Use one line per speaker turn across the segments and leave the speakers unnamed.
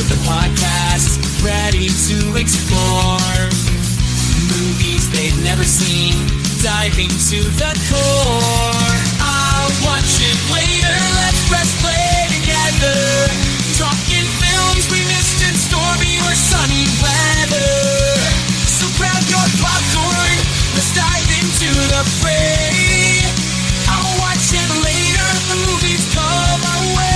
the podcast, ready to explore movies they've never seen, diving to the core. I'll watch it later, let's press play together. Talking films we missed in stormy or sunny weather. So grab your popcorn, let's dive into the fray. I'll watch it later, the movies come our way.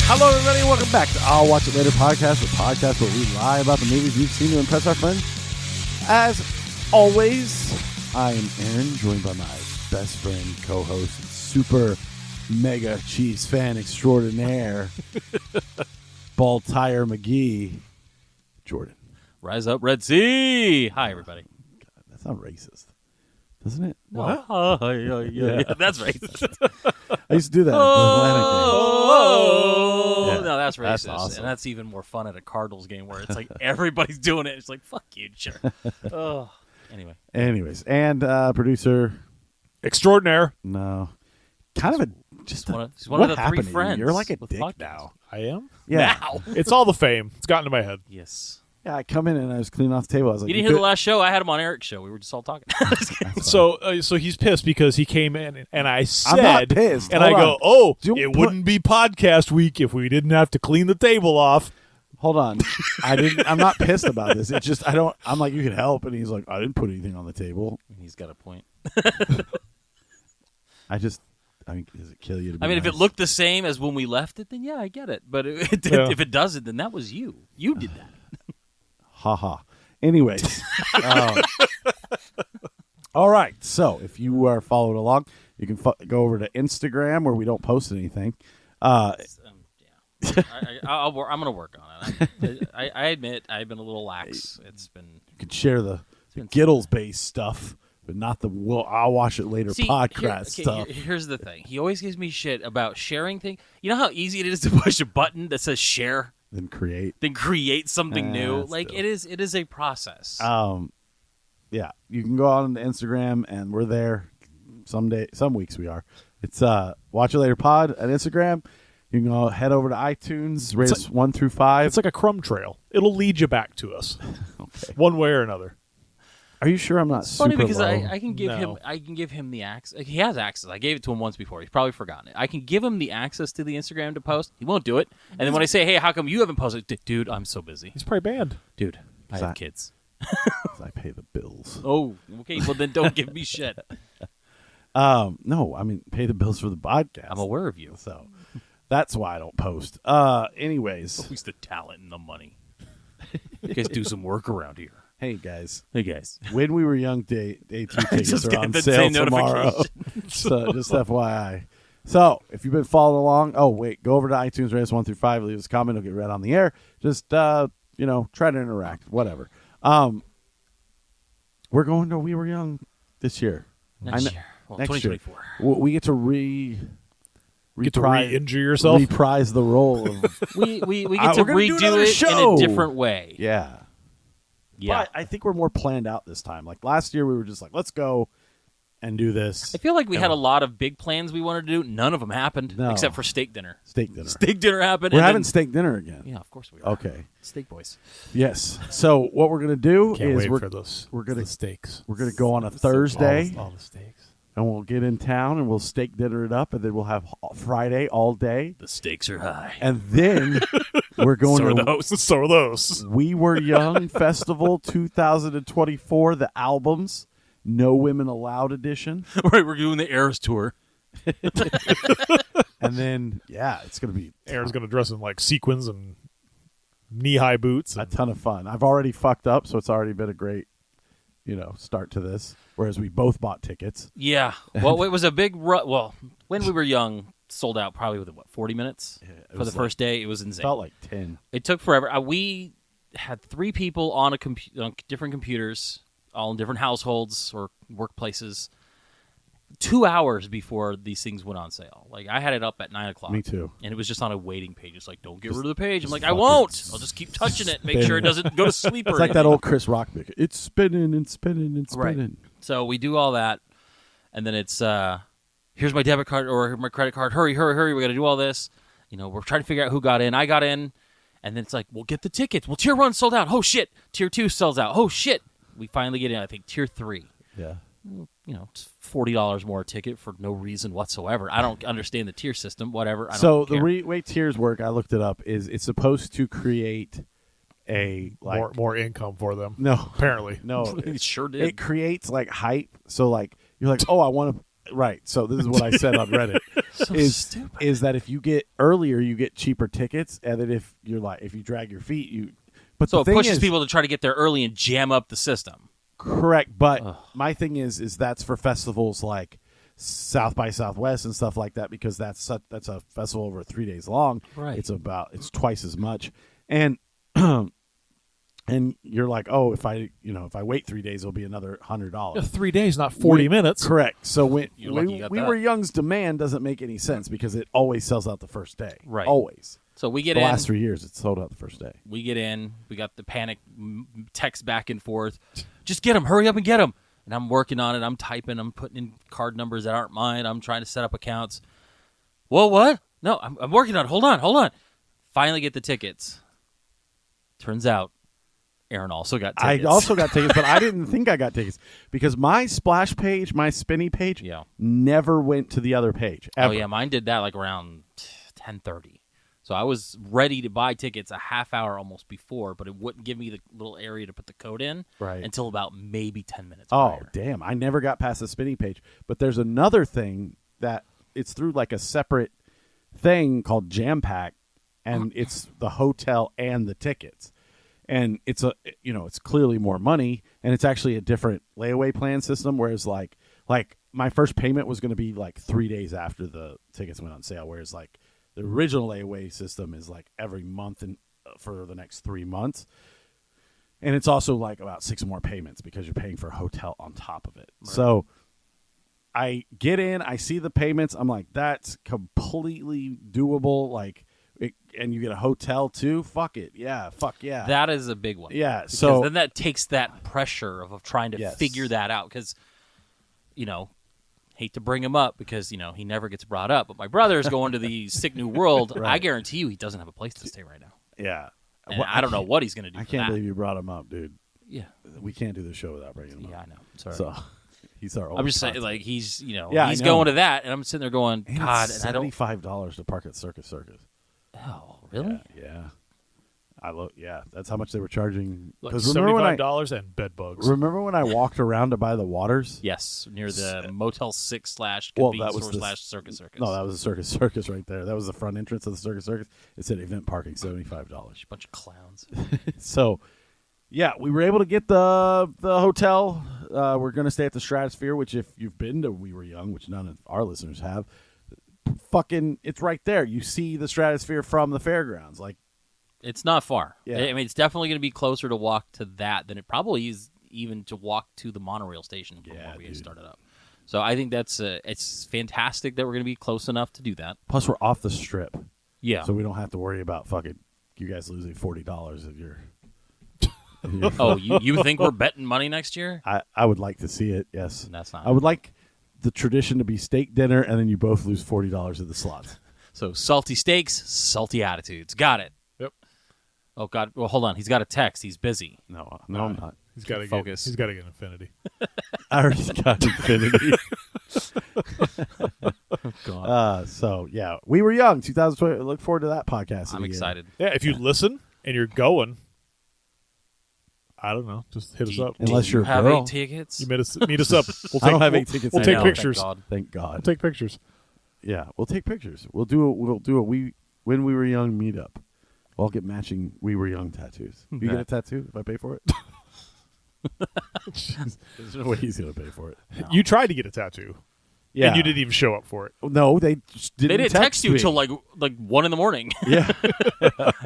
Hello, everybody, and welcome back to I'll Watch It Later podcast, a podcast where we lie about the movies we've seen to impress our friends. As always, I am Aaron, joined by my best friend, co-host, super mega cheese fan extraordinaire, Bald Tire McGee, Jordan.
Rise up, Red Sea! Hi, everybody.
God, that's not racist, doesn't it?
What? Yeah. That's racist.
I used to do that at the Atlantic game. Yeah,
No, that's racist.
that's awesome.
And that's even more fun at a Cardinals game where it's like everybody's doing it. It's like, fuck you, sure. Oh. Anyway.
Anyways, and producer,
Extraordinaire.
no, kind of a just
He's one
what
of the
happened
three
to you?
friends.
You're like a
with
dick
podcasts.
now.
I am.
Yeah.
Now.
It's all the fame. It's gotten to my head.
Yes.
Yeah, I come in and I was cleaning off the table. I was like,
You didn't hear the last show? I had him on Eric's show. We were just all talking.
So he's pissed because he came in and I said,
I'm not pissed.
and
Hold
I
on.
go, oh,
Don't
it
put-
wouldn't be podcast week if we didn't have to clean the table off.
Hold on. I'm not pissed about this. It's just I'm like, you could help, and he's like, I didn't put anything on the table.
He's got a point.
Does it kill you to be
I mean, if
nice?
it looked the same as when we left it, then yeah, I get it. But
Yeah.
if it doesn't, then that was you. You did that.
haha. Anyways, all right. So if you are following along, you can go over to Instagram where we don't post anything.
Yeah. I'm going to work on it. I admit I've been a little lax. It's been
You can share the
been-
Gittles-based stuff, but not the I'll watch it later podcast stuff.
Here's the thing. He always gives me shit about sharing things. You know how easy it is to push a button that says share,
Then create.
then create something new. Like
still.
it is a process.
Yeah, you can go on to Instagram, and we're there. Some weeks we are. It's Watch It Later Pod at Instagram. You can go head over to iTunes, rate us 1 through 5.
It's like a crumb trail. It'll lead you back to us,
Okay.
one way or another.
Are you sure I'm not
It's funny
super
because
low?
I can give him the access. He has access. I gave it to him once before. He's probably forgotten it. I can give him the access to the Instagram to post. He won't do it. And then when I say, "Hey, how come you haven't posted?" Dude, I'm so busy.
He's probably banned.
Dude, I have
that-
kids.
'Cause I pay the bills.
Oh, okay. Well, then don't give me shit.
No, I mean pay the bills for the podcast.
I'm aware of you.
So that's why I don't post. Anyways,
Who's the talent and the money? You guys do some work around here.
hey guys,
Hey guys.
when we were young, day 2 tickets
Just
are
get
on
the
sale
same
tomorrow.
notification.
So just FYI. So if you've been following along, go over to iTunes, rate us 1 through 5, leave us a comment, it'll get read on the air. Just try to interact, whatever. We're going to We Were Young this year.
Next year. Well,
next year.
2024.
We get to
Get to re-injure yourself.
reprise the role of
We get to
we're gonna do
redo
another
it
show.
in a different way.
yeah.
Yeah.
But I think we're more planned out this time. Like last year, we were just like, let's go and do this.
I feel like we had a lot of big plans we wanted to do. None of them happened
No.
except for steak dinner.
Steak dinner.
Steak dinner happened.
We're
and
having
then-
steak dinner again.
Yeah, of course we are.
Okay.
Steak boys.
Yes. So what we're gonna do
Can't
is
wait
we're
for those.
we're gonna-
the steaks.
we're gonna go on a Thursday
All the steaks.
and we'll get in town and we'll steak dinner it up, and then we'll have Friday all day,
The stakes are high.
and then we're going
So are
to
those.
So are those.
We Were Young Festival 2024, the albums, No Women Allowed edition,
Right, we're doing the Eras tour.
and then it's gonna be
Aaron's going to dress in like sequins and knee-high boots.
a
And
ton of fun. I've already fucked up, so it's already been a great, start to this. Whereas we both bought tickets.
Yeah. Well, it was a big well, when we were young, sold out probably within 40 minutes for the first day. It was insane.
Felt like 10.
It took forever. We had 3 people on on different computers, all in different households or workplaces. 2 hours before these things went on sale. Like, I had it up at 9 o'clock.
Me too.
And it was just on a waiting page. It's like, don't get rid of the page. I'm like, I
fucking
won't. I'll just keep touching it, make sure it doesn't go to sleep or
It's like that
anything.
old Chris Rock bit. It's spinning and spinning and
Right.
spinning.
So we do all that, and then it's here's my debit card or my credit card. Hurry, hurry, hurry! We got to do all this. We're trying to figure out who got in. I got in, And then it's like, we'll get the tickets. Well, tier 1 sold out. Oh, shit. Tier 2 sells out. Oh, shit. We finally get in, I think, tier 3.
Yeah.
It's $40 more a ticket for no reason whatsoever. I don't understand the tier system. Whatever. I
So
don't care.
the way tiers work, I looked it up, is it's supposed to create a
more income for them.
no
Apparently.
no
It sure did.
it creates like hype. So like you're like, oh, I want to right. So this is what I said on Reddit
So
is
stupid.
is that if you get earlier, you get cheaper tickets, and then if you drag your feet, you. But
So
the
it
thing
pushes
is,
people to try to get there early and jam up the system.
correct. But
Ugh.
my thing is that's for festivals like South by Southwest and stuff like that, because that's a festival over 3 days long.
Right.
It's twice as much, and and you're like, oh, if I wait 3 days, it'll be another $100.
3 days, not 40 minutes.
Correct. So when
You're lucky you got
we
that.
were young's demand doesn't make any sense because it always sells out the first day.
Right.
Always.
So we get
The
in.
last 3 years, it's sold out the first day.
We get in. We got the panic text back and forth. Just get them. Hurry up and get them. And I'm working on it. I'm typing. I'm putting in card numbers that aren't mine. I'm trying to set up accounts. Whoa, what? No, I'm working on it. Hold on. Finally get the tickets. Turns out Aaron also got tickets.
I also got tickets, but I didn't think I got tickets because my splash page, my spinny page,
Yeah.
never went to the other page.
Oh,
Ever.
yeah. Mine did that like around 10:30. So I was ready to buy tickets a half hour almost before, but it wouldn't give me the little area to put the code in
Right.
until about maybe 10 minutes
Oh,
prior.
damn. I never got past the spinny page. But there's another thing that it's through like a separate thing called Jam Pack, and it's the hotel and the tickets. And it's it's clearly more money, and it's actually a different layaway plan system, whereas like my first payment was going to be like 3 days after the tickets went on sale, whereas like the original layaway system is like every month and for the next 3 months. And it's also like about 6 more payments because you're paying for a hotel on top of it.
Right.
So I get in, I see the payments. I'm like, that's completely doable. And you get a hotel too. Fuck it. Yeah. Fuck yeah.
That is a big one.
Yeah,
Because
so-
then that takes that pressure of trying to
Yes.
figure that out. Because, hate to bring him up because, he never gets brought up. But my brother is going to the Sick New World. I
Right.
guarantee you he doesn't have a place to stay right now.
yeah.
And
Well,
I don't know what he's going to do.
I
for
can't
that.
believe you brought him up, dude.
Yeah.
We can't do the show without bringing him
Yeah, I
up.
know. Sorry.
So he's our old
I'm just saying,
contact.
like, he's,
Yeah, I
he's
know.
going to that. And I'm sitting there going,
And
God,
it's
and I don't.
$75 to park at Circus Circus.
Oh, really?
Yeah. That's how much they were charging.
Like
'Cause remember
$75 and bed bugs.
Remember when I walked around to buy the waters?
Yes, near the Motel 6 /
Well,
convenience
that was
store
the-
/ Circus Circus.
No, that was the Circus Circus right there. That was the front entrance of the Circus Circus. It said event parking, $75.
bunch of clowns.
So, yeah, we were able to get the hotel. We're going to stay at the Stratosphere, which if you've been to We Were Young, which none of our listeners have, fucking, it's right there. You see the Stratosphere from the fairgrounds. Like,
It's not far.
Yeah.
I mean, it's definitely going to be closer to walk to that than it probably is even to walk to the monorail station from
Yeah,
where we
dude.
started up. So I think that's it's fantastic that we're going to be close enough to do that.
plus we're off the strip.
Yeah.
So we don't have to worry about fucking you guys losing $40 of your.
Oh, you think we're betting money next year?
I would like to see it. Yes,
That's not.
I would like the tradition to be steak dinner, and then you both lose $40 at the slots.
So salty steaks, salty attitudes. Got it.
Yep.
Oh God. Well, hold on. He's got a text. He's busy.
No, I'm not.
He's got to
Focus.
He's got to get Infinity.
I already got Infinity.
God.
So yeah, We Were Young, 2020. Look forward to that podcast.
I'm
again.
excited.
Yeah, if you listen and you're going, I don't know. Just hit us up.
Unless
Do
you're
you
a
have
girl.
8 tickets.
You meet us up. We'll
I don't have
we'll-
8 tickets
We'll
I
take
know,
thank
pictures.
God.
Thank God.
We'll take pictures.
Yeah, we'll take pictures. We'll do a When We Were Young meetup. We'll all get matching We Were Young tattoos. You get
Okay.
a tattoo if I pay for it? There's no way he's gonna pay for it.
No.
You tried to get a tattoo,
Yeah,
and you didn't even show up for it.
No, they just didn't.
They didn't text you
me.
until like 1 a.m.
Yeah,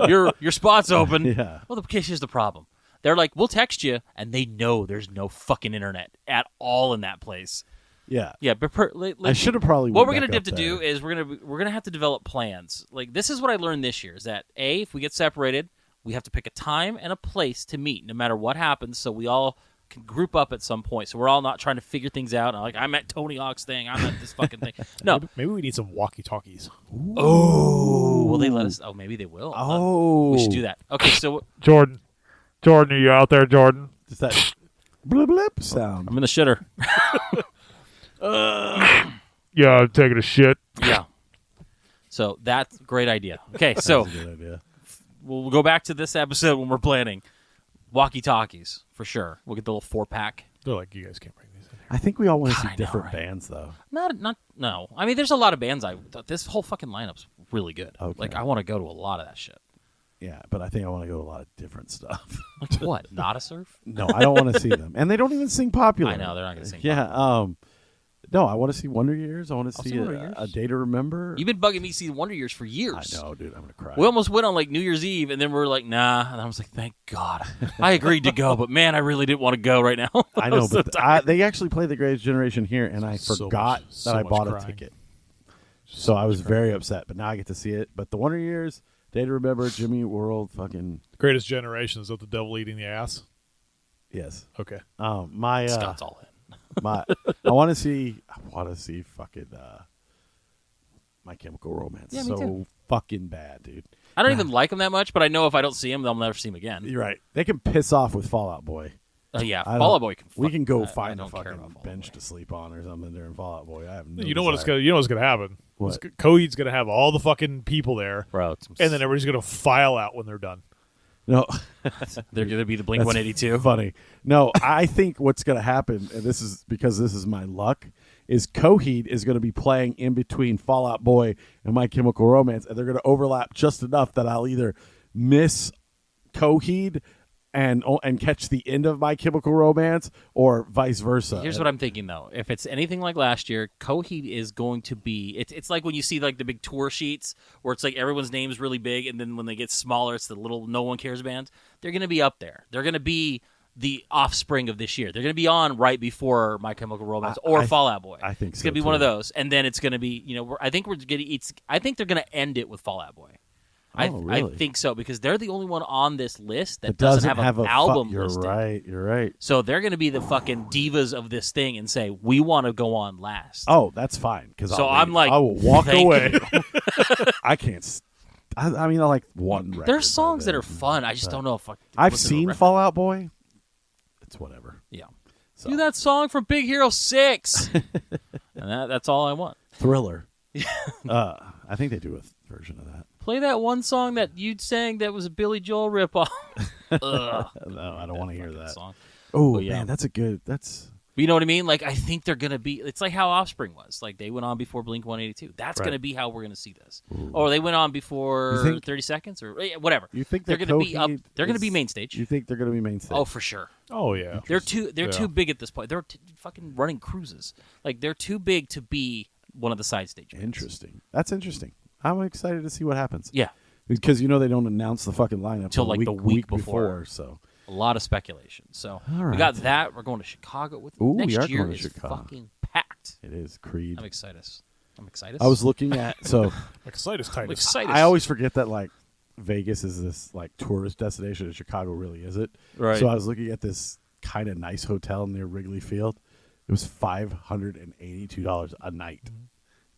your spot's open.
yeah.
Well, here's the problem. They're like, we'll text you, and they know there's no fucking internet at all in that place.
Yeah.
Yeah, but
I should have probably.
What we're
went
gonna
back
have to
up
do
there.
is we're gonna have to develop plans. Like this is what I learned this year: is that if we get separated, we have to pick a time and a place to meet, no matter what happens. So we all can group up at some point, so we're all not trying to figure things out. Like I'm at Tony Hawk's thing, I'm at this fucking thing. No.
Maybe we need some walkie-talkies.
Oh, will they let us? Oh, maybe they will.
Oh.
We should do that. Okay, so
Jordan, are you out there, Jordan?
Just that blip blip sound.
I'm in the shitter.
Yeah, I'm taking a shit.
Yeah. So that's a great idea. Okay, so
That's a good idea.
we'll go back to this episode when we're planning walkie-talkies for sure. We'll get the little 4-pack.
They're like, you guys can't bring these in here.
I think we all want to
God, I
see
know,
different
right?
bands, though.
No. I mean, there's a lot of bands. This whole fucking lineup's really good.
Okay.
Like, I want to go to a lot of that shit.
Yeah, but I think I want to go to a lot of different stuff.
Like what? Not a surf?
No, I don't want to see them, and they don't even sing popular.
I know they're not going to sing.
Yeah. No, I want to see Wonder Years. I want to
I'll
see
see Wonder
a
Years.
Day to Remember.
You've been bugging me to see Wonder Years for
I
years.
know, dude. I'm gonna cry.
We almost went on like New Year's Eve, and then we were like, nah. And I was like, thank God. I agreed to go, but man, I really didn't want to go right now.
I know,
was so
but
tired.
they actually played The Greatest Generation here, and I
So
forgot
much-
that
so
I
much
bought a
crying.
ticket. So I was very upset, but now I get to see it. But the Wonder Years, Day to Remember, Jimmy World, fucking
Greatest Generation, is that the devil eating the ass?
yes.
Okay.
My
Scott's all in.
I want to see fucking My Chemical Romance.
Yeah, me
so
too.
fucking bad, dude.
I don't even like him that much, but I know if I don't see him, I'll never see him again.
You're right. They can piss off with Fall Out Boy.
Yeah,
I
Fall
don't-
Out Boy can.
We can go
I
find a
don't care
fucking
about Fall Out
bench
Boy.
to sleep on or something during Fall Out Boy. I have no
You know what's
desire.
gonna happen?
What?
Coheed's gonna have all the fucking people there,
Bro,
and then everybody's gonna file out when they're done.
No,
they're going to be the Blink
that's
182.
Funny. No, I think what's going to happen, and this is because this is my luck, is Coheed is going to be playing in between Fall Out Boy and My Chemical Romance, and they're going to overlap just enough that I'll either miss Coheed and catch the end of My Chemical Romance, or vice versa.
Here's what I'm thinking though: if it's anything like last year, Coheed is going to be. It's like when you see like the big tour sheets where it's like everyone's name is really big, and then when they get smaller, it's the little no one cares bands. They're going to be up there. They're going to be the offspring of this year. They're going to be on right before My Chemical Romance or Fall Out Boy.
I think
it's
so,
going to be one of
too.
those, and then it's going to be I think they're going to end it with Fall Out Boy. I
really?
think so because they're the only one on this list that
It
doesn't have an
a
album
You're
listed.
right. You're right.
So they're going to be the fucking divas of this thing and say, we want to go on last.
Oh, that's fine. Because
So I'm like,
I will walk
thank
away.
you.
I can't. I mean, I like one record.
There's songs
by
that are
them.
fun. I just don't know if
I've
listen to a
seen
record.
Fall Out Boy. It's whatever.
Yeah.
So.
Do that song from Big Hero 6. And that's all I want.
Thriller. I think they do a version of that.
Play that one song that you sang that was a Billy Joel ripoff. Ugh.
No, I don't want to hear
Fucking
that.
song.
Oh
But yeah.
man, that's a good. That's
But you know what I mean? Like, I think they're going to be. It's like how Offspring was. Like, they went on before Blink 182. That's
Right.
going to be how we're going to see this. Or they went on before
You think-
30 seconds or whatever.
you think
they're
that
going to be up.
Coheed
They're going to
is-
be main stage.
You think they're going to be main stage?
Oh, for sure.
Oh yeah.
They're too
Yeah.
big at this point. They're fucking running cruises. Like they're too big to be one of the side stage bands.
Interesting. That's interesting. I'm excited to see what happens.
Yeah,
Because they don't announce the fucking lineup
Till, like, the week
before.
before.
So
a lot of speculation. So
All
we
right.
got that. We're going to Chicago with
Ooh,
next
we are
year
going to
is
Chicago.
fucking packed.
it is Creed.
I'm excited. I'm excited.
I was looking at so
Excited
I'm
Titus.
excited.
I always forget that like Vegas is this like tourist destination and Chicago really is it.
Right.
So I was looking at this kind of nice hotel near Wrigley Field. It was $582 a night.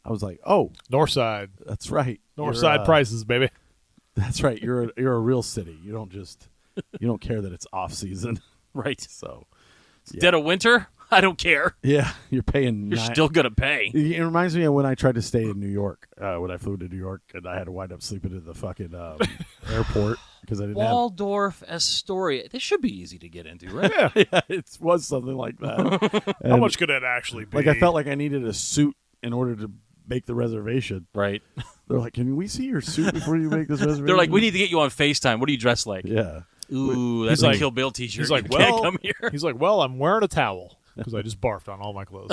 I was like, "Oh,
Northside.
that's right.
Northside
You're,
prices, baby.
That's right. You're a real city. You don't care that it's off season.
right.
So
Dead of winter. I don't care.
yeah, you're paying.
You're still gonna pay.
It reminds me of when I tried to stay in New York. When I flew to New York, and I had to wind up sleeping in the fucking airport because I didn't have.
Waldorf Astoria. This should be easy to get into, right?
Yeah, it was something like that.
How
And,
much could that actually be?
Like I felt like I needed a suit in order to make the reservation.
Right.
They're like, "Can we see your suit before you make this reservation?"
They're like, we need to get you on FaceTime. What do you dress like?
Yeah.
Ooh, that's
He's
a
like-
Kill Bill T-shirt.
He's like,
you can't
well,
come here.
he's like, well, I'm wearing a towel because I just barfed on all my clothes.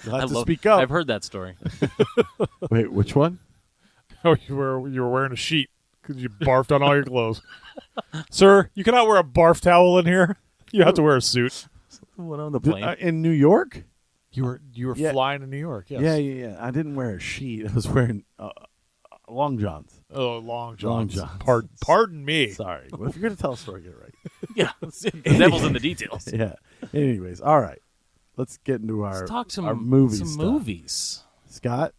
You'll have to
love-
speak up.
I've heard that story.
Wait, which one?
Oh, you were wearing a sheet because you barfed on all your clothes. Sir, you cannot wear a barf towel in here. You have to wear a suit.
What on the plane?
In New York?
You were
Yeah.
flying to New York. Yes.
Yeah. I didn't wear a sheet. I was wearing long johns.
Oh, long
Long
johns.
johns.
Pardon me.
Sorry. Well, if you're going to tell a story, get it right.
Yeah, the devil's in the details.
Yeah. Anyways, all right. Let's get into our
Let's talk
our movie
some
stuff.
movies.
Scott,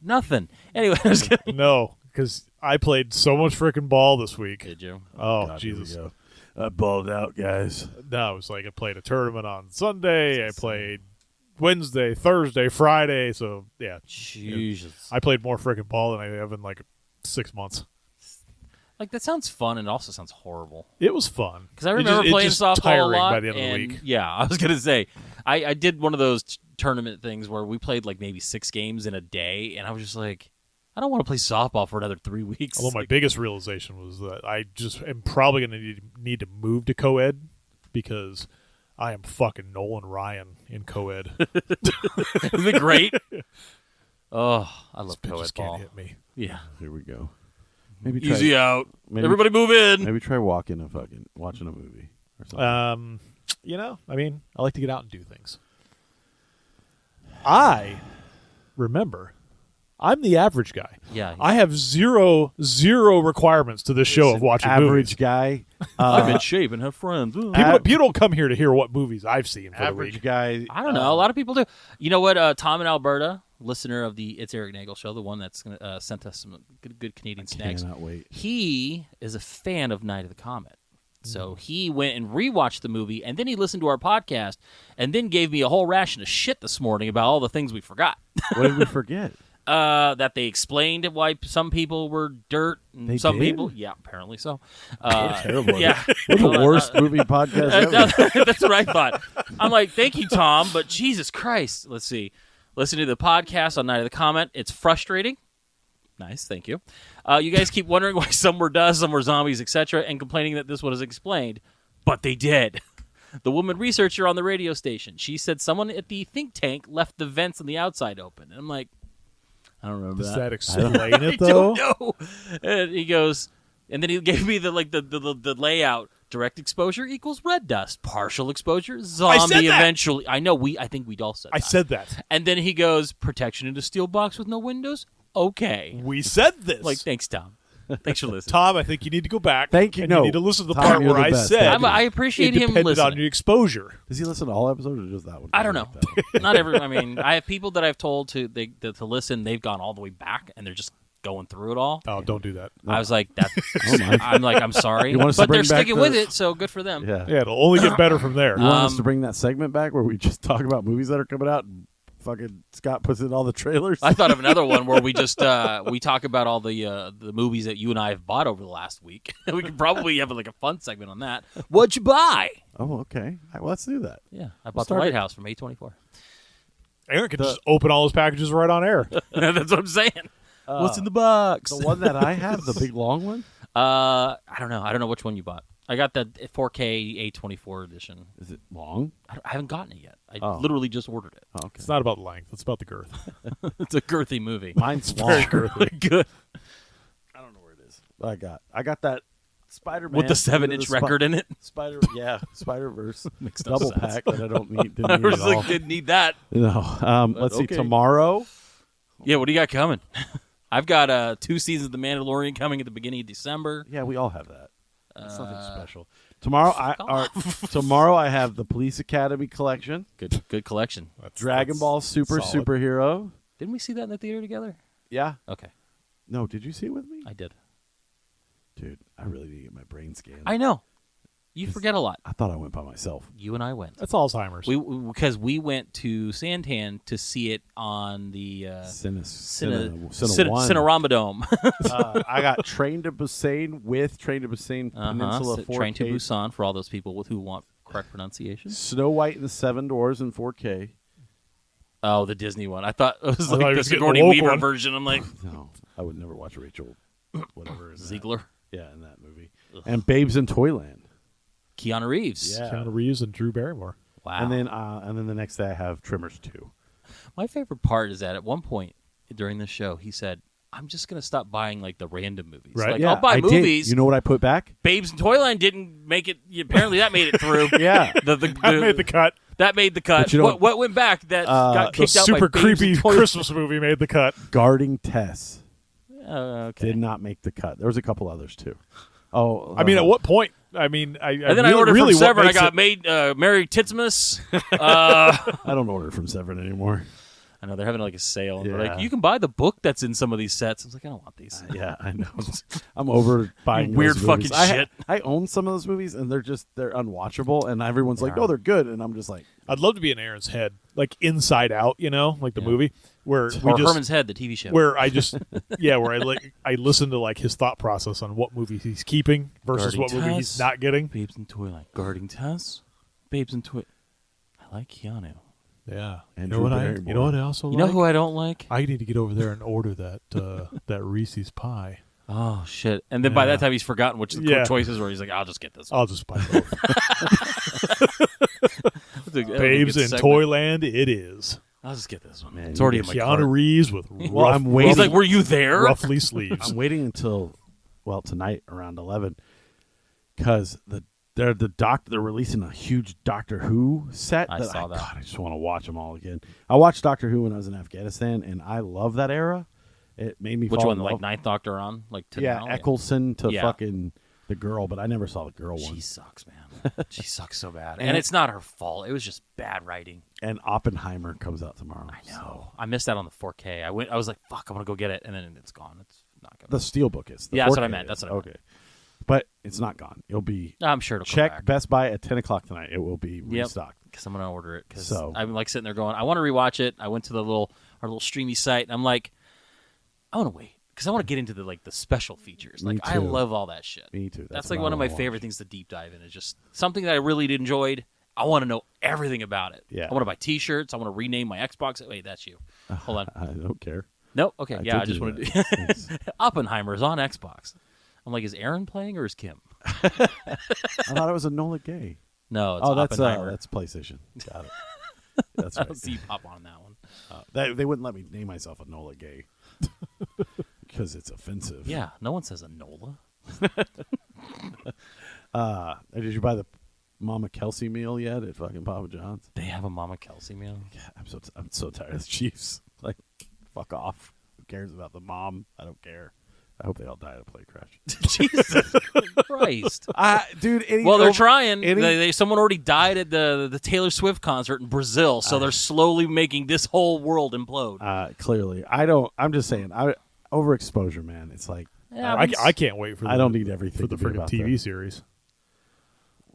Nothing. Anyway, I was kidding.
No, because I played so much freaking ball this week.
Did you?
Oh,
God, here we
Jesus.
go. I balled out, guys.
No, it was like I played a tournament on Sunday. I played Wednesday, Thursday, Friday. So, yeah.
Jesus.
I played more freaking ball than I have in like 6 months.
Like, that sounds fun and it also sounds horrible.
It was fun.
Because I remember playing
just
softball
tiring
a lot.
by the end
and,
of the week.
Yeah, I was going to say, I did one of those tournament things where we played like maybe 6 games in a day, and I was just like, I don't want to play softball for another 3 weeks.
Although my
Like,
biggest realization was that I just am probably going to need to move to co-ed because I am fucking Nolan Ryan in co-ed.
isn't it great? Oh, I love
Bitch
co-ed
just can't
ball.
hit me.
Yeah.
Here we go. Maybe try,
Easy out.
maybe-
Everybody move in.
Maybe try watching a movie or something.
I mean, I like to get out and do things. I remember I'm the average guy.
Yeah.
I have zero requirements to this show of watching
average
movies.
guy.
I'm in shape and have friends. Ooh.
People don't come here to hear what movies I've seen for the
Average
week.
guy.
I don't know. A lot of people do. You know what? Tom in Alberta, listener of the It's Eric Nagel show, the one that's gonna, sent us some good Canadian snacks.
Cannot wait.
He is a fan of Night of the Comet. So he went and rewatched the movie, and then he listened to our podcast, and then gave me a whole ration of shit this morning about all the things we forgot.
What did we forget?
That they explained why some people were dirt, and
They
some
did?
people, yeah, apparently so.
Terrible.
Yeah,
We're the worst movie podcast ever.
that's what I thought. I'm like, thank you, Tom, but Jesus Christ. Let's see. Listen to the podcast on Night of the Comet. It's frustrating. Nice, thank you. You guys keep wondering why some were dust, some were zombies, etc., and complaining that this was explained, but they did. The woman researcher on the radio station, she said someone at the think tank left the vents on the outside open. And I'm like, I don't remember
Does
that.
that explain
I
it though?
don't know. And he goes, and then he gave me the layout. Direct exposure equals red dust. Partial exposure, zombie
that!
eventually. I know, I think we'd all said
I
that.
said that.
And then he goes, protection in a steel box with no windows? Okay.
We said this.
Like, thanks, Tom. Thanks for listening.
Tom, I think you need to go back.
Thank you.
And
No.
you need to listen to the
Tom,
part
you're
where
the
I
best.
said
Thank you.
I appreciate
it
him
depended
listening.
on your exposure.
Does he listen to all episodes or just that one?
I don't know.
like that one.
Not every. I mean, I have people that I've told to listen. They've gone all the way back, and they're just going through it all.
Oh, don't do that.
I was like, that.
my.
I'm like, I'm sorry,
You want us to
but they're
bring back
sticking
the-
with it, so good for them.
Yeah.
Yeah, it'll only get better from there.
You want us
Um,
to bring that segment back where we just talk about movies that are coming out and fucking Scott puts in all the trailers?
I thought of another one where we just we talk about all the movies that you and I have bought over the last week. We could probably have like a fun segment on that. What'd you buy?
Oh, okay. All right, well, let's do that.
Yeah, I bought The
start it.
Lighthouse from A24.
Aaron can just open all his packages right on air.
That's what I'm saying. What's in the box?
The one that I have, the big long one,
I don't know. I don't know which one you bought. I got the 4K A24 edition.
is it long?
I haven't gotten it yet. I
Oh.
literally just ordered it.
Oh, okay.
It's not about length. It's about the girth.
It's a girthy movie.
Mine's
very
long.
girthy.
Good.
I don't know where it is. I got that Spider-Man
With the 7-inch record in it.
Spider-Verse
Makes no
double
sense.
pack that I don't need. Didn't
I
need
was
at all.
like, didn't need that.
No. Let's see.
okay.
Tomorrow.
Yeah, what do you got coming? I've got 2 seasons of The Mandalorian coming at the beginning of December.
Yeah, we all have that. That's nothing special. Tomorrow,
off.
tomorrow I have the Police Academy collection,
Good collection.
Dragon
That's
Ball Super
solid.
Superhero.
Didn't we see that in the theater together?
Yeah.
Okay,
No, did you see it with me?
I did.
Dude, I really need to get my brain scanned.
I know. You forget a lot.
I thought I went by myself.
You and I went.
That's Alzheimer's.
Because we went to Santan to see it on the Cinerama Dome.
I got Train to Busan with Train to Busan Peninsula 4K.
Train to Busan for all those people who want correct pronunciation.
Snow White and the Seven Dwarfs in 4K.
Oh, the Disney one. I thought it was
I thought
like
he
the
was getting
Sigourney
the woke
Weaver
one.
version. I'm like,
No, I would never watch Rachel, whatever. in that.
Ziegler,
Yeah, in that movie. And Babes in Toyland.
Keanu Reeves.
Yeah.
Keanu Reeves and Drew Barrymore.
Wow.
And then the next day I have Trimmers 2.
My favorite part is that at one point during the show, he said, I'm just going to stop buying like the random movies.
Right.
Like,
Yeah,
I'll buy
I did.
movies.
You know what I put back?
Babes in Toyland didn't make it. Apparently, that made it through.
Yeah.
I made the cut.
That made the cut.
But you don't-
What went back that got
The
kicked out by
super
Babes
creepy
in Toyland?
Christmas movie made the cut.
Guarding Tess
Okay.
did not make the cut. There was a couple others too. Oh,
I mean, at what point? I mean,
And then I ordered
really
from Severn. I
what
got
makes
Mary Titsmas.
I don't order from Severn anymore.
I know they're having like a sale. And they're
Yeah.
like, you can buy the book that's in some of these sets. I was like, I don't want these.
Yeah, I know. I'm over buying
Weird
those movies.
fucking shit.
I own some of those movies, and they're unwatchable. And everyone's like,
They
"Oh,
are.
they're good," and I'm just like,
I'd love to be in Aaron's head, like Inside Out, like the
Yeah.
movie where
Or Herman's Head, the TV show.
where I just where I listen to like his thought process on what movie he's keeping versus
Guarding
what movie he's
Tess.
not getting.
Babes in Toyland. Guarding Tess. Babes in Toy. I like Keanu.
Yeah,
Andrew Barrymore.
you know what I also
You know who I don't like?
I need to get over there and order that that Reese's pie.
Oh, shit. And then by
Yeah.
that time, he's forgotten which the
Yeah.
choices were. He's like, I'll just get this.
I'll just buy both.
Babes
Babes in Toyland, it is.
I'll just get this one.
Man,
It's
you
already in
get
my
Keanu
cart.
Reeves with
Well,
rough,
I'm waiting.
He's like, were you there?
roughly sleeves.
I'm waiting until tonight around 11 because they're releasing a huge Doctor Who set.
I saw that.
God, I just want to watch them all again. I watched Doctor Who when I was in Afghanistan, and I love that era. It made me
Which
fall
one?
in
Like
love.
Ninth Doctor on? Like to
Yeah,
now?
Eccleston to
Yeah.
fucking the girl, but I never saw the girl one.
She sucks, man. She sucks so bad. And it's not her fault. It was just bad writing.
And Oppenheimer comes out tomorrow.
I know. I missed out on the 4K. I was like, fuck, I'm going to go get it. And then it's gone. It's not going
The Steelbook is. The
Yeah, that's what I
4K
meant.
is.
That's what I meant.
Okay. But it's not gone. It'll be
I'm sure it'll come
check
back.
Best Buy at 10 o'clock tonight. It will be
Yep.
restocked.
Because I'm going to order it. Because
So-
I'm like sitting there going, I want to rewatch it. I went to our little streamy site. And I'm like, I want to wait. Because I want to get into the special features.
Me
Like, I
too.
love all that shit.
Me too.
That's
what
like
I
one of my
wanna
favorite
watch.
things to deep dive in. Is just something that I really enjoyed. I want to know everything about it.
Yeah.
I want to buy T-shirts. I want to rename my Xbox. Wait, that's you. Hold on.
I don't care.
No. Okay.
I
Yeah.
did
I just
do
want to
that.
do.
It's-
Oppenheimer's on Xbox. I'm like, is Aaron playing or is Kim?
I thought it was a Nola Gay.
No. It's
Oh, that's
Oppenheimer.
PlayStation. Got it. That's
I
right.
don't see pop on that one.
They wouldn't let me name myself a Nola Gay because it's offensive.
Yeah. No one says a Nola.
Did you buy the Mama Kelsey meal yet at fucking Papa John's?
They have a Mama Kelsey meal.
I'm so tired of the Chiefs. Like, fuck off. Who cares about the mom? I don't care. I hope they all die in a plane crash.
Jesus Christ.
Dude.
Well, they're trying.
any-
Someone already died at the Taylor Swift concert in Brazil, so they're slowly making this whole world implode.
Clearly, I'm just saying. Overexposure, man. It's like
Yeah,
I can't wait for
I don't need everything
for the
to be
freaking
about
TV
that.
series.